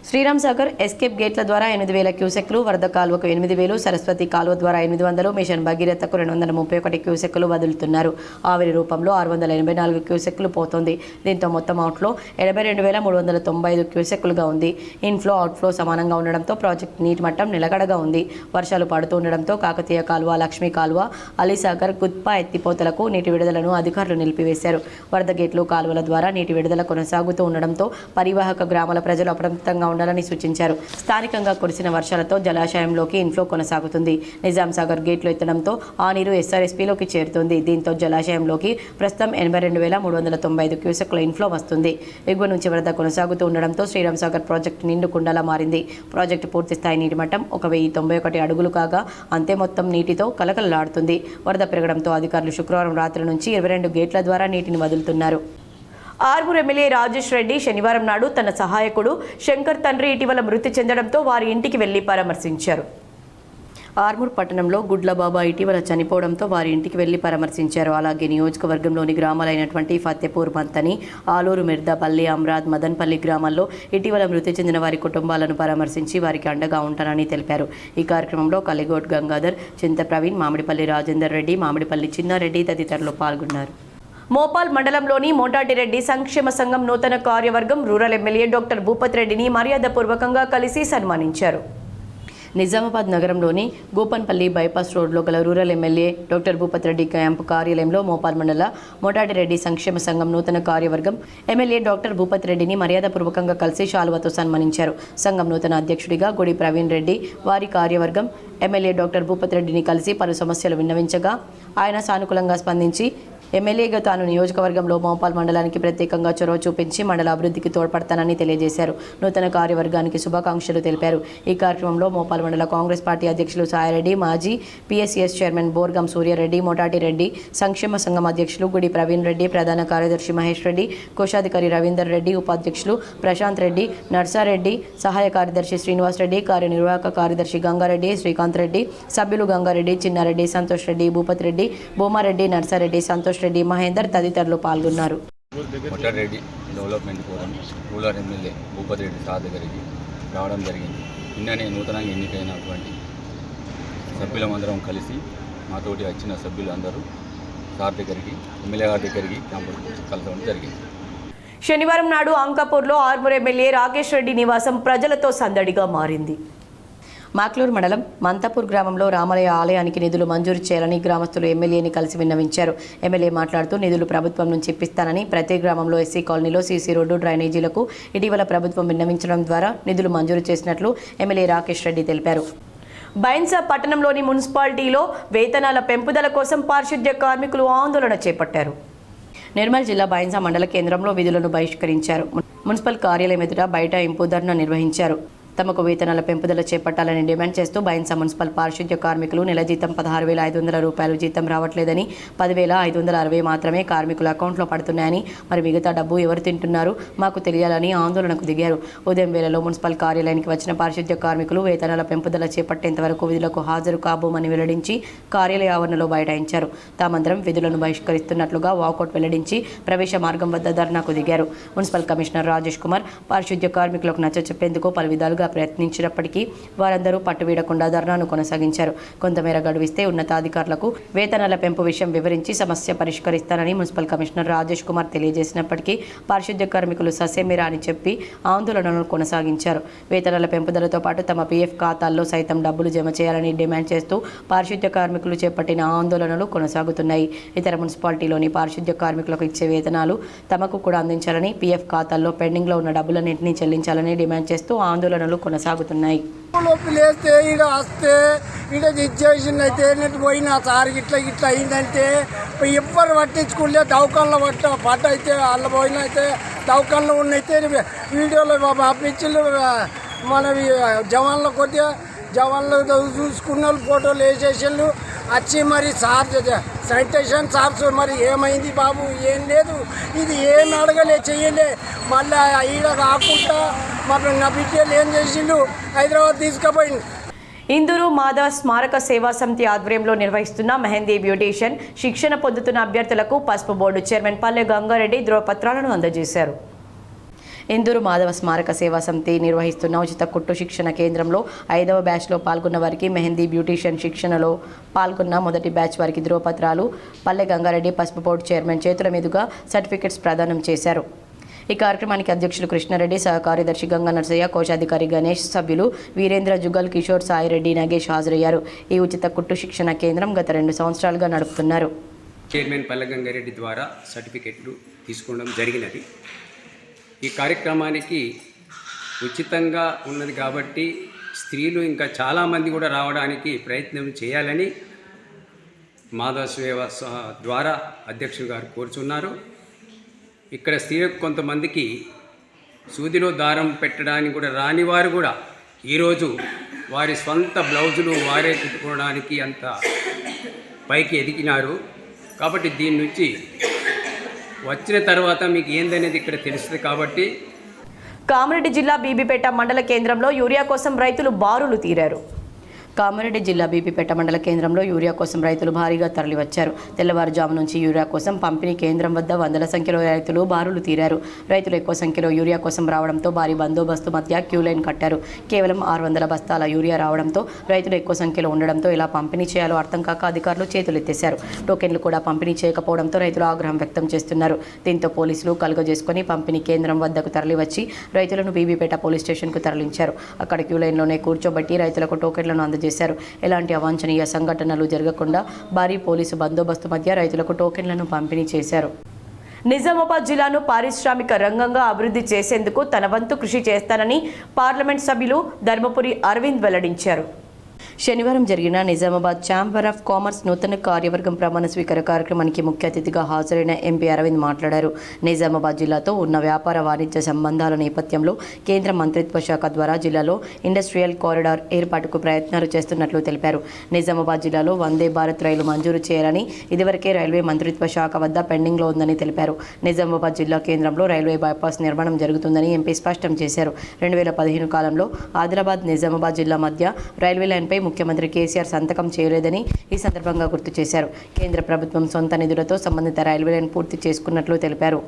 శ్రీరామ్ సాగర్ ఎస్కేప్ గేట్ల ద్వారా 8,000 క్యూసెక్లు, వరద కాలువకు 8,000, సరస్వతి కాలువ ద్వారా 800, మిషన్ భగీరథకు 231 క్యూసెక్లు వదులుతున్నారు. ఆవిరి రూపంలో 684 క్యూసెక్లు పోతోంది. దీంతో మొత్తం అవుట్లో 72,395 క్యూసెక్లుగా ఉంది. ఇన్ఫ్లో, అవుట్ఫ్లో సమానంగా ఉండడంతో ప్రాజెక్టు నీటి మట్టం నిలకడగా ఉంది. వర్షాలు పడుతూ ఉండడంతో కాకతీయ కాలువ, లక్ష్మీ కాలువ, అలీసాగర్, గుత్పా ఎత్తిపోతలకు నీటి విడుదలను అధికారులు నిలిపివేశారు. వరద గేట్లు, కాలువల ద్వారా నీటి విడుదల కొనసాగుతూ ఉండడంతో పరివాహక గ్రామాల ప్రజలు అప్రమత్తంగా ఉండాలని సూచించారు. స్థానికంగా కురిసిన వర్షాలతో జలాశయంలోకి ఇన్ఫ్లో కొనసాగుతుంది. నిజాం సాగర్ గేట్లు ఎత్తడంతో ఆ నీరు ఎస్ఆర్ఎస్పీలోకి చేరుతుంది. దీంతో జలాశయంలోకి ప్రస్తుతం 82,395 క్యూసెక్ల ఇన్ఫ్లో వస్తుంది. ఎగువ నుంచి వరద కొనసాగుతూ ఉండడంతో శ్రీరామ్ సాగర్ ప్రాజెక్టు నిండు కుండలా మారింది. ప్రాజెక్టు పూర్తి స్థాయి నీటి మట్టం 1,091 అడుగులు కాగా అంతే మొత్తం నీటితో కలకలలాడుతుంది. వరద పెరగడంతో అధికారులు శుక్రవారం రాత్రి నుంచి 22 గేట్ల ద్వారా నీటిని వదులుతున్నారు. ఆర్మూర్ ఎమ్మెల్యే రాజేష్ రెడ్డి శనివారం నాడు తన సహాయకుడు శంకర్ తండ్రి ఇటీవల మృతి చెందడంతో వారి ఇంటికి వెళ్లి పరామర్శించారు. ఆర్మూర్ పట్టణంలో గుడ్లబాబా ఇటీవల చనిపోవడంతో వారి ఇంటికి వెళ్లి పరామర్శించారు. అలాగే నియోజకవర్గంలోని గ్రామాలైనటువంటి ఫతేపూర్, మంతని, ఆలూరు, మిర్దాపల్లి, అమ్రాద్, మదన్పల్లి గ్రామాల్లో ఇటీవల మృతి చెందిన వారి కుటుంబాలను పరామర్శించి వారికి అండగా ఉంటానని తెలిపారు. ఈ కార్యక్రమంలో కలిగోట్ గంగాధర్, చింత ప్రవీణ్, మామిడిపల్లి రాజేందర్ రెడ్డి, మామిడిపల్లి చిన్నారెడ్డి తదితరులు పాల్గొన్నారు. మోపాల్ మండలంలోని మోటాటిరెడ్డి సంక్షేమ సంఘం నూతన కార్యవర్గం రూరల్ ఎమ్మెల్యే డాక్టర్ భూపత్ రెడ్డిని మర్యాదపూర్వకంగా కలిసి సన్మానించారు. నిజామాబాద్ నగరంలోని గోపన్పల్లి బైపాస్ రోడ్లో గల rural MLA doctor Bhupat Reddy camp కార్యాలయంలో మోపాల్ మండల మోటాటిరెడ్డి సంక్షేమ సంఘం నూతన కార్యవర్గం ఎమ్మెల్యే డాక్టర్ భూపత్ రెడ్డిని మర్యాదపూర్వకంగా కలిసి శాలువతో సన్మానించారు. సంఘం నూతన అధ్యక్షుడిగా గుడి ప్రవీణ్ రెడ్డి, వారి కార్యవర్గం ఎమ్మెల్యే డాక్టర్ భూపత్ రెడ్డిని కలిసి పలు సమస్యలు విన్నవించగా ఆయన సానుకూలంగా స్పందించి ఎమ్మెల్యేగా తాను నియోజకవర్గంలో మోపాల్ మండలానికి ప్రత్యేకంగా చొరవ చూపించి మండల అభివృద్ధికి తోడ్పడతానని తెలియజేశారు. నూతన కార్యవర్గానికి శుభాకాంక్షలు తెలిపారు. ఈ కార్యక్రమంలో మోపాల్ మండల కాంగ్రెస్ పార్టీ అధ్యక్షులు సాయిరెడ్డి, మాజీ పిఎస్సిఎస్ చైర్మన్ బోర్గం సూర్యారెడ్డి, మోటాటిరెడ్డి సంక్షేమ సంఘం అధ్యక్షులు గుడి ప్రవీణ్ రెడ్డి, ప్రధాన కార్యదర్శి మహేష్ రెడ్డి, కోశాధికారి రవీందర్ రెడ్డి, ఉపాధ్యక్షులు ప్రశాంత్ రెడ్డి, నర్సారెడ్డి, సహాయ కార్యదర్శి శ్రీనివాస్ రెడ్డి, కార్యనిర్వాహక కార్యదర్శి గంగారెడ్డి, శ్రీకాంత్ రెడ్డి, సభ్యులు గంగారెడ్డి, చిన్నారెడ్డి, సంతోష్ రెడ్డి, భూపత్ రెడ్డి, భూమారెడ్డి, నర్సారెడ్డి, సంతోష్ రెడ్డి, మహేందర్ తదితరులు పాల్గొన్నారు. Motatireddy development forum rural MLA Bhupath Reddy sir దగ్గరికి రావడం జరిగింది. నిన్ననే నూతనంగా ఎన్నికైనటువంటి సభ్యులమందరం కలిసి మాతోటి వచ్చిన సభ్యులు అందరూ సార్ దగ్గరికి, ఎమ్మెల్యే గారి దగ్గరికి క్యాంపస్ కలవడం జరిగింది. శనివారం నాడు అంకాపూర్లో ఆర్మూర్ ఎమ్మెల్యే రాకేష్ రెడ్డి నివాసం ప్రజలతో సందడిగా మారింది. మాక్లూరు మండలం మంతాపూర్ గ్రామంలో రామలయ ఆలయానికి నిధులు మంజూరు చేయాలని గ్రామస్తులు ఎమ్మెల్యేని కలిసి విన్నవించారు. ఎమ్మెల్యే మాట్లాడుతూ నిధులు ప్రభుత్వం నుంచి ఇప్పిస్తానని, ప్రతి గ్రామంలో ఎస్సీ కాలనీలో సీసీ రోడ్డు, డ్రైనేజీలకు ఇటీవల ప్రభుత్వం విన్నవించడం ద్వారా నిధులు మంజూరు చేసినట్లు ఎమ్మెల్యే రాకేష్ రెడ్డి తెలిపారు. బైన్సా పట్టణంలోని మున్సిపాలిటీలో వేతనాల పెంపుదల కోసం పారిశుద్ధ్య కార్మికులు ఆందోళన చేపట్టారు. నిర్మల్ జిల్లా బైన్సా మండల కేంద్రంలో విధులను బహిష్కరించారు. మున్సిపల్ కార్యాలయం ఎదుట బైఠాయింపు ధర్నా నిర్వహించారు. తమకు వేతనాల పెంపుదల చేపట్టాలని డిమాండ్ చేస్తూ బైన్సా మున్సిపల్ పారిశుద్ధ్య కార్మికులు నెల జీతం 16,500 రూపాయలు జీతం రావట్లేదని, 10,560 మాత్రమే కార్మికుల అకౌంట్లో పడుతున్నాయని, మరి మిగతా డబ్బు ఎవరు తింటున్నారు మాకు తెలియాలని ఆందోళనకు దిగారు. ఉదయం వేళలో మున్సిపల్ కార్యాలయానికి వచ్చిన పారిశుద్ధ్య కార్మికులు వేతనాల పెంపుదల చేపట్టేంత వరకు విధులకు హాజరు కాబోమని వెల్లడించి కార్యాలయ ఆవరణలో బైఠాయించారు. తామందరం విధులను బహిష్కరిస్తున్నట్లుగా వాకౌట్ వెల్లడించి ప్రవేశ మార్గం వద్ద ధర్నాకు దిగారు. మున్సిపల్ కమిషనర్ రాజేష్ కుమార్ పారిశుద్ధ్య కార్మికులకు నచ్చచెప్పేందుకు పలు విధాలుగా ప్రయత్నించినప్పటికీ వారందరూ పట్టువీడకుండా ధర్నాను కొనసాగించారు. కొంతమేర గడువిస్తే ఉన్నతాధికారులకు వేతనాల పెంపు విషయం వివరించి సమస్య పరిష్కరిస్తానని మున్సిపల్ కమిషనర్ రాజేష్ కుమార్ తెలియజేసినప్పటికీ పారిశుద్ధ్య కార్మికులు ససేమిరా అని చెప్పి ఆందోళనను కొనసాగించారు. వేతనాల పెంపుదలతో పాటు తమ పీఎఫ్ ఖాతాల్లో సైతం డబ్బులు జమ చేయాలని డిమాండ్ చేస్తూ పారిశుద్ధ్య కార్మికులు చేపట్టిన ఆందోళనలు కొనసాగుతున్నాయి. ఇతర మున్సిపాలిటీలోని పారిశుద్ధ్య కార్మికులకు ఇచ్చే వేతనాలు తమకు కూడా అందించాలని, పీఎఫ్ ఖాతాల్లో పెండింగ్లో ఉన్న డబ్బులన్నింటినీ చెల్లించాలని డిమాండ్ చేస్తూ ఆందోళనలు కొనసాగుతున్నాయి. లేస్తే ఈడ వస్తే ఈడ ఇచ్చేసిందైతే పోయినా సార్ ఇట్లా ఇట్లా అయిందంటే ఎవ్వరు పట్టించుకుంటే దవకాల్లో పట్ట అయితే వాళ్ళ పోయిన అయితే దవకాల్లో ఉన్నైతే వీడియోలో పంపించి మనవి జవాన్లు కొద్దిగా జవాన్లు చూసుకున్న వాళ్ళు ఫోటోలు వేసేసాళ్ళు వచ్చి మరి సార్ శానిటేషన్ సార్స్ మరి ఏమైంది బాబు, ఏం లేదు, ఇది ఏం అడగలే చెయ్యలే. మళ్ళీ ఈడ కాకుండా మరి నా బిడ్డలు ఏం చేసిండు, హైదరాబాద్ తీసుకుపోయింది. ఇందూరు మాధవ స్మారక సేవా సమితి ఆధ్వర్యంలో నిర్వహిస్తున్న మెహందీ బ్యూటీషియన్ శిక్షణ పొందుతున్న అభ్యర్థులకు పసుపు బోర్డు చైర్మన్ పల్లె గంగారెడ్డి ధ్రువపత్రాలను అందజేశారు. ఇందూరు మాధవ స్మారక సేవా సమితి నిర్వహిస్తున్న ఉచిత కుట్టు శిక్షణ కేంద్రంలో 5వ బ్యాచ్లో పాల్గొన్న వారికి మెహందీ బ్యూటీషియన్ శిక్షణలో పాల్గొన్న మొదటి బ్యాచ్ వారికి ధ్రువపత్రాలు పల్లె గంగారెడ్డి పసుపు బోర్డు చైర్మన్ చేతుల మీదుగా సర్టిఫికెట్స్ ప్రదానం చేశారు. ఈ కార్యక్రమానికి అధ్యక్షులు కృష్ణారెడ్డి, సహకార్యదర్శి గంగా నర్సయ్య, కోశాధికారి గణేష్, సభ్యులు వీరేంద్ర, జుగల్, కిషోర్, సాయిరెడ్డి, నగేష్ హాజరయ్యారు. ఈ ఉచిత కుట్టు శిక్షణ కేంద్రం గత 2 సంవత్సరాలుగా నడుపుతున్నారు. చైర్మన్ పల్లె గంగారెడ్డి ద్వారా సర్టిఫికెట్లు తీసుకోవడం జరిగినది. ఈ కార్యక్రమానికి ఉచితంగా ఉన్నది కాబట్టి స్త్రీలు ఇంకా చాలామంది కూడా రావడానికి ప్రయత్నం చేయాలని మాధవ సేవ ద్వారా అధ్యక్షులు గారు కోరుచున్నారు. ఇక్కడ స్త్రీలకు కొంతమందికి సూదిలో దారం పెట్టడానికి కూడా రాని వారు కూడా ఈరోజు వారి స్వంత బ్లౌజులు వారే కుట్టుకోవడానికి అంత పైకి ఎదిగినారు. కాబట్టి దీని నుంచి వచ్చిన తర్వాత మీకు ఏందనేది ఇక్కడ తెలుస్తుంది. కాబట్టి కామారెడ్డి జిల్లా బీబీపేట మండల కేంద్రంలో యూరియా కోసం రైతులు బారులు తీరారు. కామారెడ్డి జిల్లా బీబీపేట మండల కేంద్రంలో యూరియా కోసం రైతులు భారీగా తరలివచ్చారు. తెల్లవారుజాము నుంచి యూరియా కోసం పంపిణీ కేంద్రం వద్ద వందల సంఖ్యలో రైతులు బారులు తీరారు. రైతులు ఎక్కువ సంఖ్యలో యూరియా కోసం రావడంతో భారీ బందోబస్తు మధ్య క్యూ లైన్ కట్టారు. కేవలం 600 బస్తాల యూరియా రావడంతో రైతులు ఎక్కువ సంఖ్యలో ఉండడంతో ఇలా పంపిణీ చేయాలో అర్థం కాక అధికారులు చేతులెత్తేశారు. టోకెన్లు కూడా పంపిణీ చేయకపోవడంతో రైతులు ఆగ్రహం వ్యక్తం చేస్తున్నారు. దీంతో పోలీసులు కలుగజేసుకుని పంపిణీ కేంద్రం వద్దకు తరలివచ్చి రైతులను బీబీపేట పోలీస్ స్టేషన్కు తరలించారు. అక్కడ క్యూ లైన్లోనే కూర్చోబెట్టి రైతులకు టోకెన్లను అందజేశారు. ఎలాంటి అవాంఛనీయ సంఘటనలు జరగకుండా భారీ పోలీసు బందోబస్తు మధ్య రైతులకు టోకెన్లను పంపిణీ చేశారు. నిజామాబాద్ జిల్లాను పారిశ్రామిక రంగంగా అభివృద్ధి చేసేందుకు తన వంతు కృషి చేస్తానని పార్లమెంట్ సభ్యులు ధర్మపురి అరవింద్ వెల్లడించారు. శనివారం జరిగిన నిజామాబాద్ ఛాంబర్ ఆఫ్ కామర్స్ నూతన కార్యవర్గం ప్రమాణ స్వీకార కార్యక్రమానికి ముఖ్య అతిథిగా హాజరైన ఎంపీ అరవింద్ మాట్లాడారు. నిజామాబాద్ జిల్లాతో ఉన్న వ్యాపార వాణిజ్య సంబంధాల నేపథ్యంలో కేంద్ర మంత్రిత్వ శాఖ ద్వారా జిల్లాలో ఇండస్ట్రియల్ కారిడార్ ఏర్పాటుకు ప్రయత్నాలు చేస్తున్నట్లు తెలిపారు. నిజామాబాద్ జిల్లాలో వందే భారత్ రైలు మంజూరు చేయాలని ఇదివరకే రైల్వే మంత్రిత్వ శాఖ వద్ద పెండింగ్లో ఉందని తెలిపారు. నిజామాబాద్ జిల్లా కేంద్రంలో రైల్వే బైపాస్ నిర్మాణం జరుగుతుందని ఎంపీ స్పష్టం చేశారు. 2015 కాలంలో ఆదిలాబాద్ నిజామాబాద్ జిల్లా మధ్య రైల్వే లైన్పై ముఖ్యమంత్రి కేసీఆర్ సంతకం చేయలేదని ఈ సందర్భంగా గుర్తు చేశారు. కేంద్ర ప్రభుత్వం సొంత నిధులతో సంబంధిత రైల్వే లైన్ పూర్తి చేసుకున్నట్లు తెలిపారు.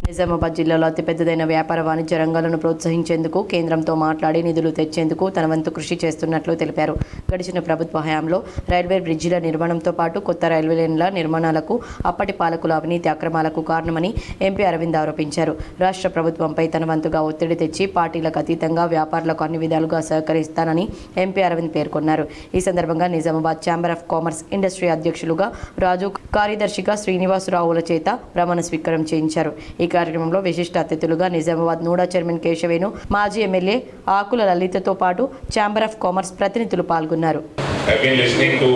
నిజామాబాద్ జిల్లాలో అతిపెద్దదైన వ్యాపార వాణిజ్య రంగాలను ప్రోత్సహించేందుకు కేంద్రంతో మాట్లాడి నిధులు తెచ్చేందుకు తన వంతు కృషి చేస్తున్నట్లు తెలిపారు. గడిచిన ప్రభుత్వ హయాంలో రైల్వే బ్రిడ్జిల నిర్మాణంతో పాటు కొత్త రైల్వే లైన్ల నిర్మాణాలకు అప్పటి పాలకుల అవినీతి అక్రమాలకు కారణమని ఎంపీ అరవింద్ ఆరోపించారు. రాష్ట్ర ప్రభుత్వంపై తన వంతుగా ఒత్తిడి తెచ్చి పార్టీలకు అతీతంగా వ్యాపారులకు అన్ని విధాలుగా సహకరిస్తానని ఎంపీ అరవింద్ పేర్కొన్నారు. ఈ సందర్భంగా Nizamabad chamber of commerce industry అధ్యక్షులుగా రాజు, కార్యదర్శిగా శ్రీనివాసరావుల చేత ప్రమాణ స్వీకారం చేయించారు. ఈ కార్యక్రమంలో విశిష్ట అతిథులుగా నిజామాబాద్ నూడా చైర్మన్ కేశవేను, మాజీ ఎమ్మెల్యే ఆకుల లలితతో పాటు ఛాంబర్ ఆఫ్ కామర్స్ ప్రతినిధులు పాల్గొన్నారు. I've been listening to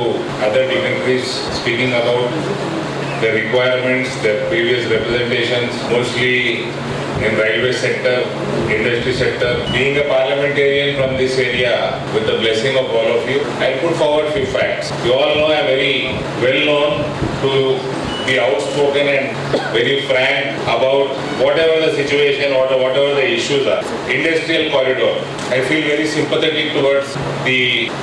other dignitaries speaking about the requirements, the previous representations, mostly in railway sector, industry sector. Being a parliamentarian from this area, with the blessing of all of you, I put forward few facts. You all know I'm very well known to be outspoken and very frank about whatever the situation or whatever the issues are. Industrial corridor. I feel very sympathetic towards the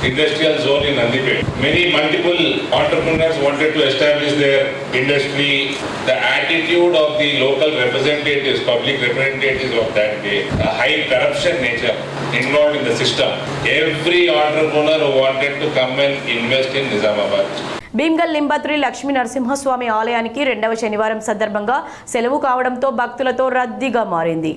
industrial zone in Nandipet. Many multiple entrepreneurs wanted to establish their industry. The attitude of the local representatives, public representatives of that day, a high corruption nature involved in the system. Every entrepreneur who wanted to come and invest in Nizamabad. Bheemgal Limbadri Lakshmi Narasimhaswamy ఆలయానికి 2వ శనివారం సందర్భంగా సెలవు కావడంతో భక్తులతో రద్దీగా మారింది.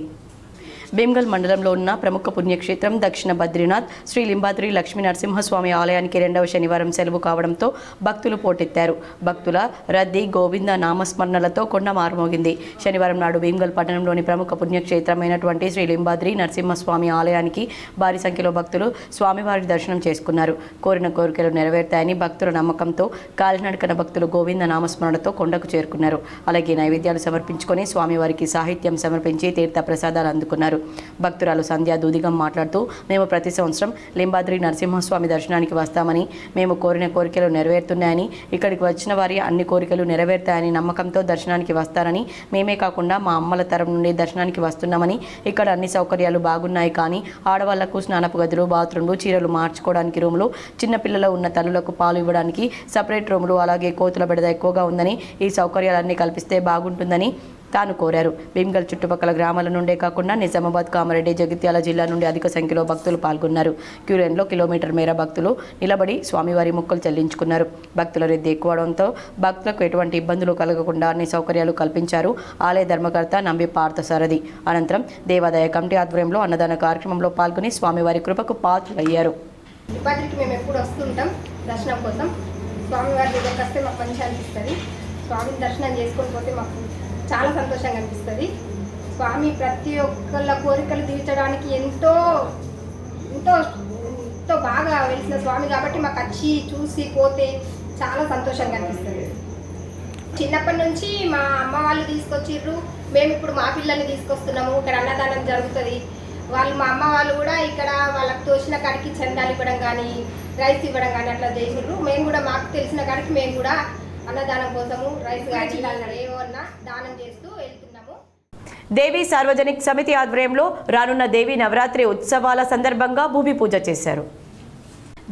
భీమ్గల్ మండలంలో ఉన్న ప్రముఖ పుణ్యక్షేత్రం దక్షిణ బద్రీనాథ్ శ్రీ లింబాద్రి లక్ష్మీ నరసింహస్వామి ఆలయానికి 2వ శనివారం సెలవు కావడంతో భక్తులు పోటెత్తారు. భక్తుల రద్దీ గోవింద నామస్మరణలతో కొండ మారుమోగింది. శనివారం నాడు భీమ్గల్ పట్టణంలోని ప్రముఖ పుణ్యక్షేత్రమైనటువంటి శ్రీ లింబాద్రి నరసింహస్వామి ఆలయానికి భారీ సంఖ్యలో భక్తులు స్వామివారి దర్శనం చేసుకున్నారు. కోరిన కోరికలు నెరవేరుతాయని భక్తుల నమ్మకంతో కాలినడకన భక్తులు గోవింద నామస్మరణతో కొండకు చేరుకున్నారు. అలాగే నైవేద్యాలు సమర్పించుకొని స్వామివారికి సాహిత్యం సమర్పించి తీర్థ ప్రసాదాలు అందుకున్నారు. భక్తురాలు సంధ్య దూదిగం మాట్లాడుతూ, మేము ప్రతి సంవత్సరం లింబాద్రి నరసింహస్వామి దర్శనానికి వస్తామని, మేము కోరిన కోరికలు నెరవేరుతున్నాయని, ఇక్కడికి వచ్చిన వారి అన్ని కోరికలు నెరవేరుతాయని నమ్మకంతో దర్శనానికి వస్తారని, మేమే కాకుండా మా అమ్మల తరం నుండి దర్శనానికి వస్తున్నామని, ఇక్కడ అన్ని సౌకర్యాలు బాగున్నాయి కానీ ఆడవాళ్లకు స్నానపు గదులు, బాత్రూమ్లు, చీరలు మార్చుకోవడానికి రూములు, చిన్నపిల్లలు ఉన్న తల్లులకు పాలు ఇవ్వడానికి సపరేట్ రూములు, అలాగే కోతుల బెడద ఎక్కువగా ఉందని, ఈ సౌకర్యాలన్నీ కల్పిస్తే బాగుంటుందని తాను కోరారు. భీమ్గల్ చుట్టుపక్కల గ్రామాల నుండే కాకుండా నిజామాబాద్, కామారెడ్డి, జగిత్యాల జిల్లా నుండి అధిక సంఖ్యలో భక్తులు పాల్గొన్నారు. క్యూలైన్లో కిలోమీటర్ మేర భక్తులు నిలబడి స్వామివారి మొక్కులు చెల్లించుకున్నారు. భక్తుల రద్దీ ఎక్కువడంతో భక్తులకు ఎటువంటి ఇబ్బందులు కలగకుండా అన్ని సౌకర్యాలు కల్పించారు ఆలయ ధర్మకర్త నంబి పార్థసారథి. అనంతరం దేవాదాయ కమిటీ ఆధ్వర్యంలో అన్నదాన కార్యక్రమంలో పాల్గొని స్వామివారి కృపకు పాత్రులయ్యారు. మేము ఎప్పుడు వస్తుంటాం దర్శనం కోసం. స్వామివారి దగ్గరికి వస్తే మాకు మంచిగా అనిపిస్తుంది. స్వామిని దర్శనం చేసుకొని పోతే మాకు చాలా సంతోషంగా అనిపిస్తుంది. స్వామి ప్రతి ఒక్కళ్ళ కోరికలు తీర్చడానికి ఎంతో ఎంతో ఎంతో బాగా వెలిసిన స్వామి కాబట్టి మాకు వచ్చి చూసి పోతే చాలా సంతోషంగా అనిపిస్తుంది. చిన్నప్పటి నుంచి మా అమ్మ వాళ్ళు తీసుకొచ్చిర్రు, మేము ఇప్పుడు మా పిల్లల్ని తీసుకొస్తున్నాము. ఇక్కడ అన్నదానం జరుగుతుంది. వాళ్ళు మా అమ్మ వాళ్ళు కూడా ఇక్కడ వాళ్ళకి తోచిన కాడికి చందాలు ఇవ్వడం కానీ, రైస్ ఇవ్వడం కానీ అట్లా చేసిర్రు. మేము కూడా మాకు తెలిసిన కాడికి మేము కూడా అన్నదానం కోసము రైస్ కానీ ఏమన్నా దానం చేస్తూ వెళ్తున్నాము. దేవి సార్వజనిక్ సమితి ఆధ్వర్యంలో రానున్న దేవి నవరాత్రి ఉత్సవాల సందర్భంగా భూమి పూజ చేశారు.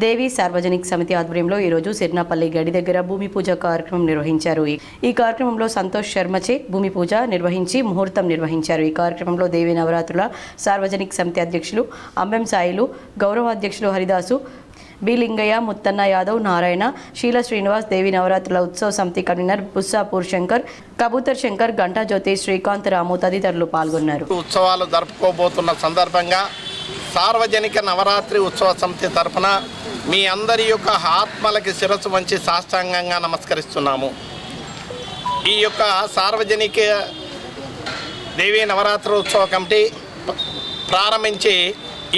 దేవి సార్వజనిక్ సమితి ఆధ్వర్యంలో ఈరోజు సిర్నాపల్లి గడి దగ్గర భూమి పూజ కార్యక్రమం నిర్వహించారు. ఈ కార్యక్రమంలో సంతోష్ శర్మచే భూమి పూజ నిర్వహించి ముహూర్తం నిర్వహించారు. ఈ కార్యక్రమంలో దేవి నవరాత్రుల సార్వజనిక్ సమితి అధ్యక్షులు అంబెం సాయిలు, గౌరవ అధ్యక్షులు హరిదాసు, బి లింగయ్య, ముత్తన్న యాదవ్, నారాయణ, శీల శ్రీనివాస్, దేవి నవరాత్రుల ఉత్సవ సమితి కన్వీనర్ బుస్సాపూర్ శంకర్, కబూతర్ శంకర్, గంటా జ్యోతి, శ్రీకాంత్, రాము తదితరులు పాల్గొన్నారు. ఉత్సవాలు జరుపుకోబోతున్న సందర్భంగా సార్వజనిక నవరాత్రి ఉత్సవ సమితి తరఫున మీ అందరి యొక్క ఆత్మలకి శిరస్సు వంచి సాష్టాంగంగా నమస్కరిస్తున్నాము. ఈ యొక్క సార్వజనిక దేవీ నవరాత్రి ఉత్సవ కమిటీ ప్రారంభించి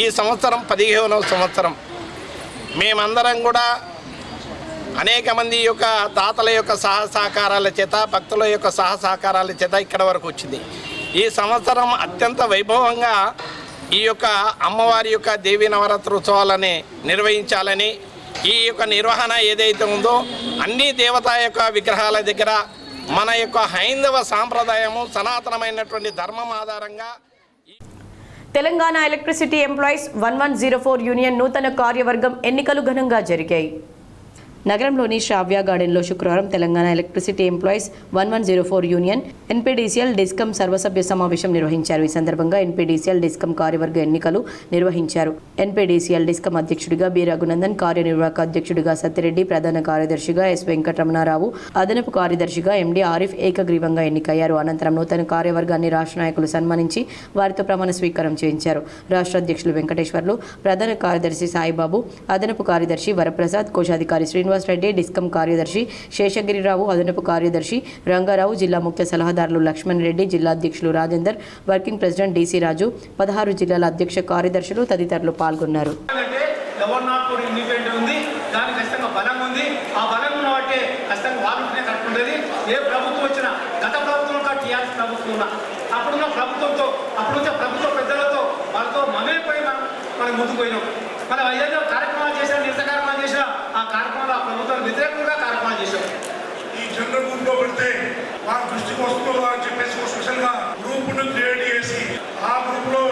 ఈ సంవత్సరం 15వ సంవత్సరం. మేమందరం కూడా అనేక మంది యొక్క దాతల యొక్క సహకారాల చేత, భక్తుల యొక్క సహకారాల చేత ఇక్కడ వరకు వచ్చింది. ఈ సంవత్సరం అత్యంత వైభవంగా ఈ యొక్క అమ్మవారి యొక్క దేవీ నవరాత్రి ఉత్సవాలని నిర్వహించాలని, ఈ యొక్క నిర్వహణ ఏదైతే ఉందో అన్ని దేవతా యొక్క విగ్రహాల దగ్గర మన యొక్క హైందవ సాంప్రదాయము సనాతనమైనటువంటి ధర్మం ఆధారంగా తెలంగాణ ఎలక్ట్రిసిటీ ఎంప్లాయీస్ 1104 యూనియన్ నూతన కార్యవర్గం ఎన్నికలు ఘనంగా జరిగాయి. నగరంలోని శ్రావ్య గార్డెన్లో శుక్రవారం Telangana electricity employees 1104 union NPDCL discom సర్వసభ్య సమావేశం నిర్వహించారు. ఈ సందర్భంగా ఎన్పీడీసీఎల్ డిస్కమ్ కార్యవర్గ ఎన్నికలు నిర్వహించారు. ఎన్పీడీసీఎల్ డిస్కమ్ అధ్యక్షుడిగా బి రఘునందన్, కార్యనిర్వాహక అధ్యక్షుడిగా సత్యరెడ్డి, ప్రధాన కార్యదర్శిగా ఎస్ వెంకటరమణారావు, అదనపు కార్యదర్శిగా ఎండీ ఆరిఫ్ ఏకగ్రీవంగా ఎన్నికయ్యారు. అనంతరం నూతన కార్యవర్గాన్ని రాష్ట్ర నాయకులు సన్మానించి వారితో ప్రమాణ స్వీకారం చేయించారు. రాష్ట్ర అధ్యక్షులు వెంకటేశ్వర్లు, ప్రధాన కార్యదర్శి సాయిబాబు, అదనపు కార్యదర్శి వరప్రసాద్, కోశాధికారి శ్రీనివాస్ రెడ్డి, డిస్కమ్ కార్యదర్శి శేషగిరిరావు, అదనపు కార్యదర్శి రంగారావు, జిల్లా ముఖ్య సలహాదారులు లక్ష్మణ్ రెడ్డి, జిల్లా అధ్యక్షులు రాజేందర్, వర్కింగ్ ప్రెసిడెంట్ డిసి రాజు, 16 జిల్లాల అధ్యక్ష కార్యదర్శులు తదితరులు పాల్గొన్నారు. మనం ఏదైనా కార్యక్రమాలు చేసినా నిరసన కార్యక్రమాలు చేసినా ఆ కార్యక్రమాలు ఆ ప్రభుత్వం వ్యతిరేకంగా కార్యక్రమాలు చేశాం. ఈ జనరల్ గ్రూప్ లో పెడితే వారి దృష్టికి వస్తుందో అని చెప్పేసి స్పెషల్ గా గ్రూప్ ను క్రియేట్ చేసి ఆ గ్రూప్ లో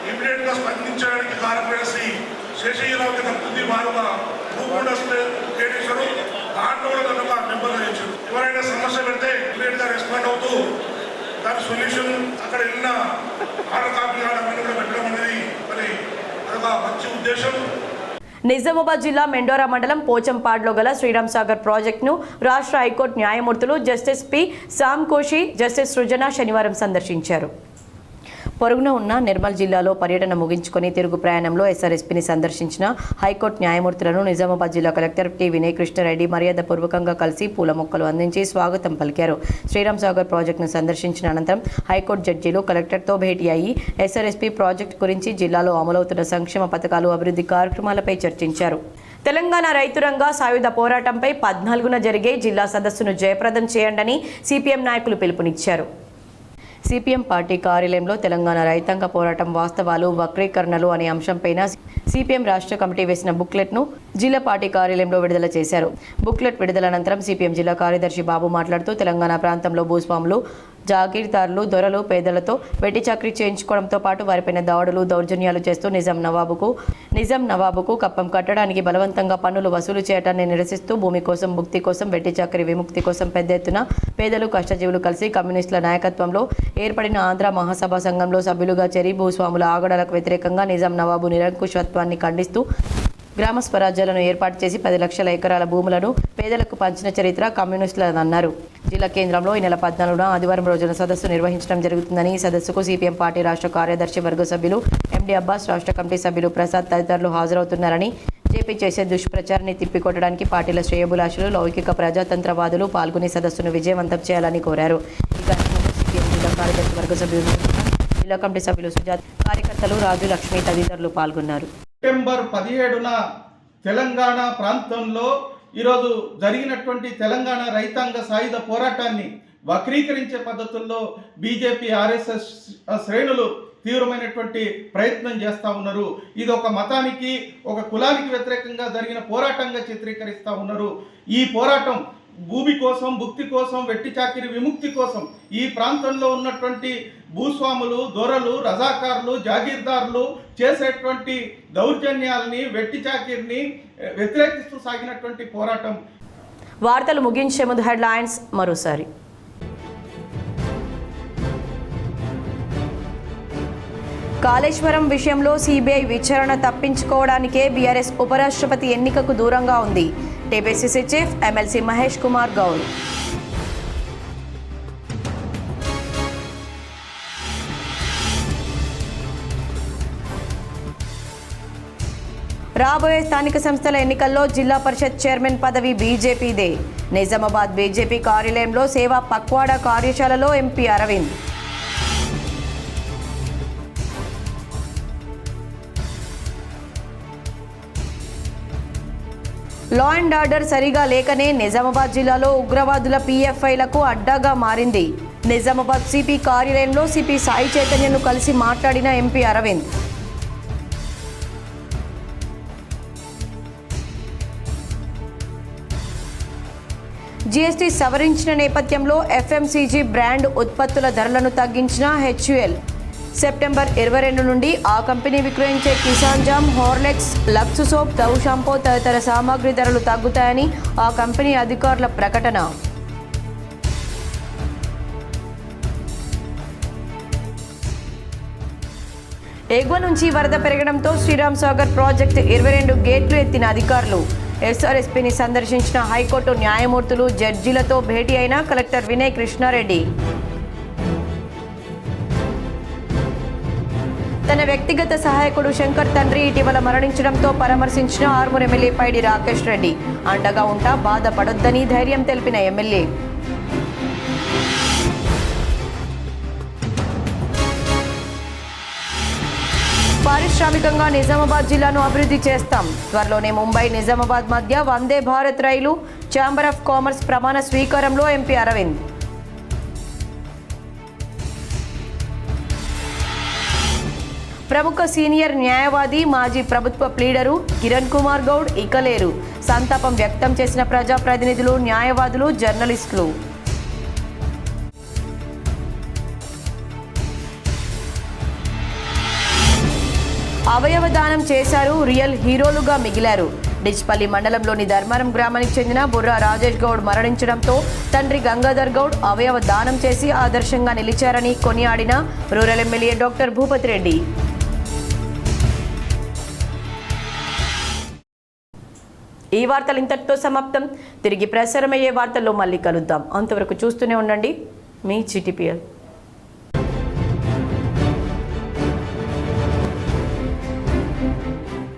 ఇమీడియట్ గా స్పందించడానికి కార్యదర్శి శేషగిరిరావుకి తప్పుంది వారుగా గ్రూప్ క్రియేట్ చేశారు. దాంట్లో కూడా మెంబర్గా చేశారు. ఎవరైనా సమస్య పెడితే ఇమీడియట్ గా రెస్పాండ్ అవుతూ దాని సొల్యూషన్ అక్కడ వెళ్ళిన ఆర్డర్ కాపీ అవన్నీ కూడా పెట్టడం అనేది మరి అదొక మంచి ఉద్దేశం. నిజామాబాద్ జిల్లా మెండోరా మండలం పోచంపాడ్లో గల శ్రీరామ్ సాగర్ ప్రాజెక్టును రాష్ట్ర హైకోర్టు న్యాయమూర్తులు జస్టిస్ పి సామ్కోషి, జస్టిస్ సృజన శనివారం సందర్శించారు. పొరుగున ఉన్న నిర్మల్ జిల్లాలో పర్యటన ముగించుకొని తిరుగు ప్రయాణంలో ఎస్ఆర్ఎస్పీని సందర్శించిన హైకోర్టు న్యాయమూర్తులను నిజామాబాద్ జిల్లా కలెక్టర్ టి వినయ్ కృష్ణారెడ్డి మర్యాదపూర్వకంగా కలిసి పూల మొక్కలు అందించి స్వాగతం పలికారు. శ్రీరామ్ సాగర్ ప్రాజెక్టును సందర్శించిన అనంతరం హైకోర్టు జడ్జీలు కలెక్టర్తో భేటీ అయ్యి ఎస్ఆర్ఎస్పీ ప్రాజెక్టు గురించి, జిల్లాలో అమలవుతున్న సంక్షేమ పథకాలు, అభివృద్ధి కార్యక్రమాలపై చర్చించారు. తెలంగాణ రైతురంగ సాయుధ పోరాటంపై 14న జరిగే జిల్లా సదస్సును జయప్రదం చేయండని సిపిఎం నాయకులు పిలుపునిచ్చారు. సిపిఎం పార్టీ కార్యాలయంలో తెలంగాణ రైతాంగ పోరాటం వాస్తవాలు, వక్రీకరణలు అనే అంశంపైన సిపిఎం రాష్ట్ర కమిటీ వేసిన బుక్లెట్ను జిల్లా పార్టీ కార్యాలయంలో విడుదల చేశారు. బుక్లెట్ విడుదల అనంతరం సిపిఎం జిల్లా కార్యదర్శి బాబు మాట్లాడుతూ తెలంగాణ ప్రాంతంలో భూస్వాములు, జాగీర్దారులు, దొరలు, పేదలతో వెట్టి చాకరీ చేయించుకోవడంతో పాటు వారిపైన దాడులు, దౌర్జన్యాలు చేస్తూ నిజాం నవాబుకు కప్పం కట్టడానికి బలవంతంగా పన్నులు వసూలు చేయడాన్ని నిరసిస్తూ భూమి కోసం, భుక్తి కోసం, వెట్టి చాకరీ విముక్తి కోసం పెద్ద ఎత్తున పేదలు, కష్టజీవులు కలిసి కమ్యూనిస్టుల నాయకత్వంలో ఏర్పడిన ఆంధ్ర మహాసభ సంఘంలో సభ్యులుగా చేరి భూస్వాముల ఆగడాలకు వ్యతిరేకంగా నిజాం నవాబు నిరంకుశత్వాన్ని ఖండిస్తూ గ్రామ స్వరాజ్యాలను ఏర్పాటు చేసి 10 లక్షల ఎకరాల భూములను పేదలకు పంచిన చరిత్ర కమ్యూనిస్టులదన్నారు. జిల్లా కేంద్రంలో ఈ నెల 14న ఆదివారం రోజున సదస్సు నిర్వహించడం జరుగుతుందని, ఈ సదస్సుకు సిపిఎం పార్టీ రాష్ట్ర కార్యదర్శి వర్గ సభ్యులు ఎండి అబ్బాస్, రాష్ట్ర కమిటీ సభ్యులు ప్రసాద్ తదితరులు హాజరవుతున్నారని, జేపీ చేసే దుష్ప్రచారాన్ని తిప్పికొట్టడానికి పార్టీల శ్రేయోభిలాషులు, లౌకిక ప్రజాతంత్రవాదులు పాల్గొని సదస్సును విజయవంతం చేయాలని కోరారు. ఈ కార్యక్రమంలో సిపిఎం జిల్లా కార్యదర్శి వర్గ సభ్యులు, జిల్లా కమిటీ సభ్యులు సుజాత, కార్యకర్తలు రాజు, లక్ష్మి తదితరులు పాల్గొన్నారు. సెప్టెంబర్ 17న తెలంగాణ ప్రాంతంలో ఈరోజు జరిగినటువంటి తెలంగాణ రైతాంగ సాయుధ పోరాటాన్ని వక్రీకరించే పద్ధతుల్లో బీజేపీ, ఆర్ఎస్ఎస్ శ్రేణులు తీవ్రమైనటువంటి ప్రయత్నం చేస్తూ ఉన్నారు. ఇది ఒక మతానికి, ఒక కులానికి వ్యతిరేకంగా జరిగిన పోరాటంగా చిత్రీకరిస్తూ ఉన్నారు. ఈ పోరాటం భూమి కోసం, భుక్తి కోసం, వెట్టి చాకిరి విముక్తి కోసం ఈ ప్రాంతంలో ఉన్నటువంటి భూస్వాములు, దొరలు, రజాకారులు, జాగీర్దారులు చేసేటువంటి దౌర్జన్యాలని, వెట్టి చాకిరిని వ్యతిరేకిస్తూ సాగినటువంటి పోరాటం. వార్తలు ముగించే ముందు హెడ్లైన్స్ మరోసారి. కాళేశ్వరం విషయంలో సిబిఐ విచారణ తప్పించుకోవడానికే బీఆర్ఎస్ ఉపరాష్ట్రపతి ఎన్నికకు దూరంగా ఉంది. TPCC chief MLC Mahesh Kumar Goud. రాబోయే స్థానిక సంస్థల ఎన్నికల్లో జిల్లా పరిషత్ చైర్మన్ పదవి బీజేపీదే. నిజామాబాద్ బీజేపీ కార్యాలయంలో సేవా పక్వాడా కార్యశాలలో MP Arvind. Law and order సరిగా లేకనే నిజామాబాద్ జిల్లాలో ఉగ్రవాదుల పీఎఫ్ఐలకు అడ్డాగా మారింది. నిజామాబాద్ సిపి కార్యాలయంలో సిపి సాయి చైతన్యను కలిసి మాట్లాడిన ఎంపీ అరవింద్. జీఎస్టీ సవరించిన నేపథ్యంలో ఎఫ్ఎంసీజీ బ్రాండ్ ఉత్పత్తుల ధరలను తగ్గించిన హెచ్యుఎల్. సెప్టెంబర్ 22 నుండి ఆ కంపెనీ విక్రయించే Kissan jam, Horlicks, Lux soap, Dove shampoo తదితర సామాగ్రి ధరలు తగ్గుతాయని ఆ కంపెనీ అధికారుల ప్రకటన. ఎగువ నుంచి వరద పెరగడంతో శ్రీరామ్ సాగర్ ప్రాజెక్టు 22 గేట్లు ఎత్తిన అధికారులు. ఎస్ఆర్ఎస్పీని సందర్శించిన హైకోర్టు న్యాయమూర్తులు, జడ్జీలతో భేటీ అయిన కలెక్టర్ వినయ్ కృష్ణారెడ్డి. తన వ్యక్తిగత సహాయకుడు శంకర్ తండ్రి ఇటీవల మరణించడంతో పరామర్శించిన ఆర్మూర్ ఎమ్మెల్యే పైడి రాకేష్ రెడ్డి. అండగా ఉంటా, బాధపడొద్దని ధైర్యం తెలిపిన ఎమ్మెల్యే. పారిశ్రామికంగా నిజామాబాద్ జిల్లాను అభివృద్ధి చేస్తాం. త్వరలోనే ముంబై నిజామాబాద్ మధ్య వందే భారత్ రైలు. ఛాంబర్ ఆఫ్ కామర్స్ ప్రమాణ స్వీకారంలో ఎంపీ అరవింద్. ప్రముఖ సీనియర్ న్యాయవాది, మాజీ ప్రభుత్వ ప్లీడరు కిరణ్ కుమార్ గౌడ్ ఇక లేరు. సంతాపం వ్యక్తం చేసిన ప్రజాప్రతినిధులు, న్యాయవాదులు, జర్నలిస్టులు. అవయవ దానం చేశారు, రియల్ హీరోలుగా మిగిలారు. డిచ్పల్లి మండలంలోని ధర్మారం గ్రామానికి చెందిన బుర్రా రాజేష్ గౌడ్ మరణించడంతో తండ్రి గంగాధర్ గౌడ్ అవయవ దానం చేసి ఆదర్శంగా నిలిచారని కొనియాడిన rural MLA doctor Bhupathi Reddy. ఈ వార్తలు ఇంతటితో సమాప్తం. తిరిగి ప్రసారమయ్యే వార్తల్లో మళ్ళీ కలుద్దాం. అంతవరకు చూస్తూనే ఉండండి మీ GTPL.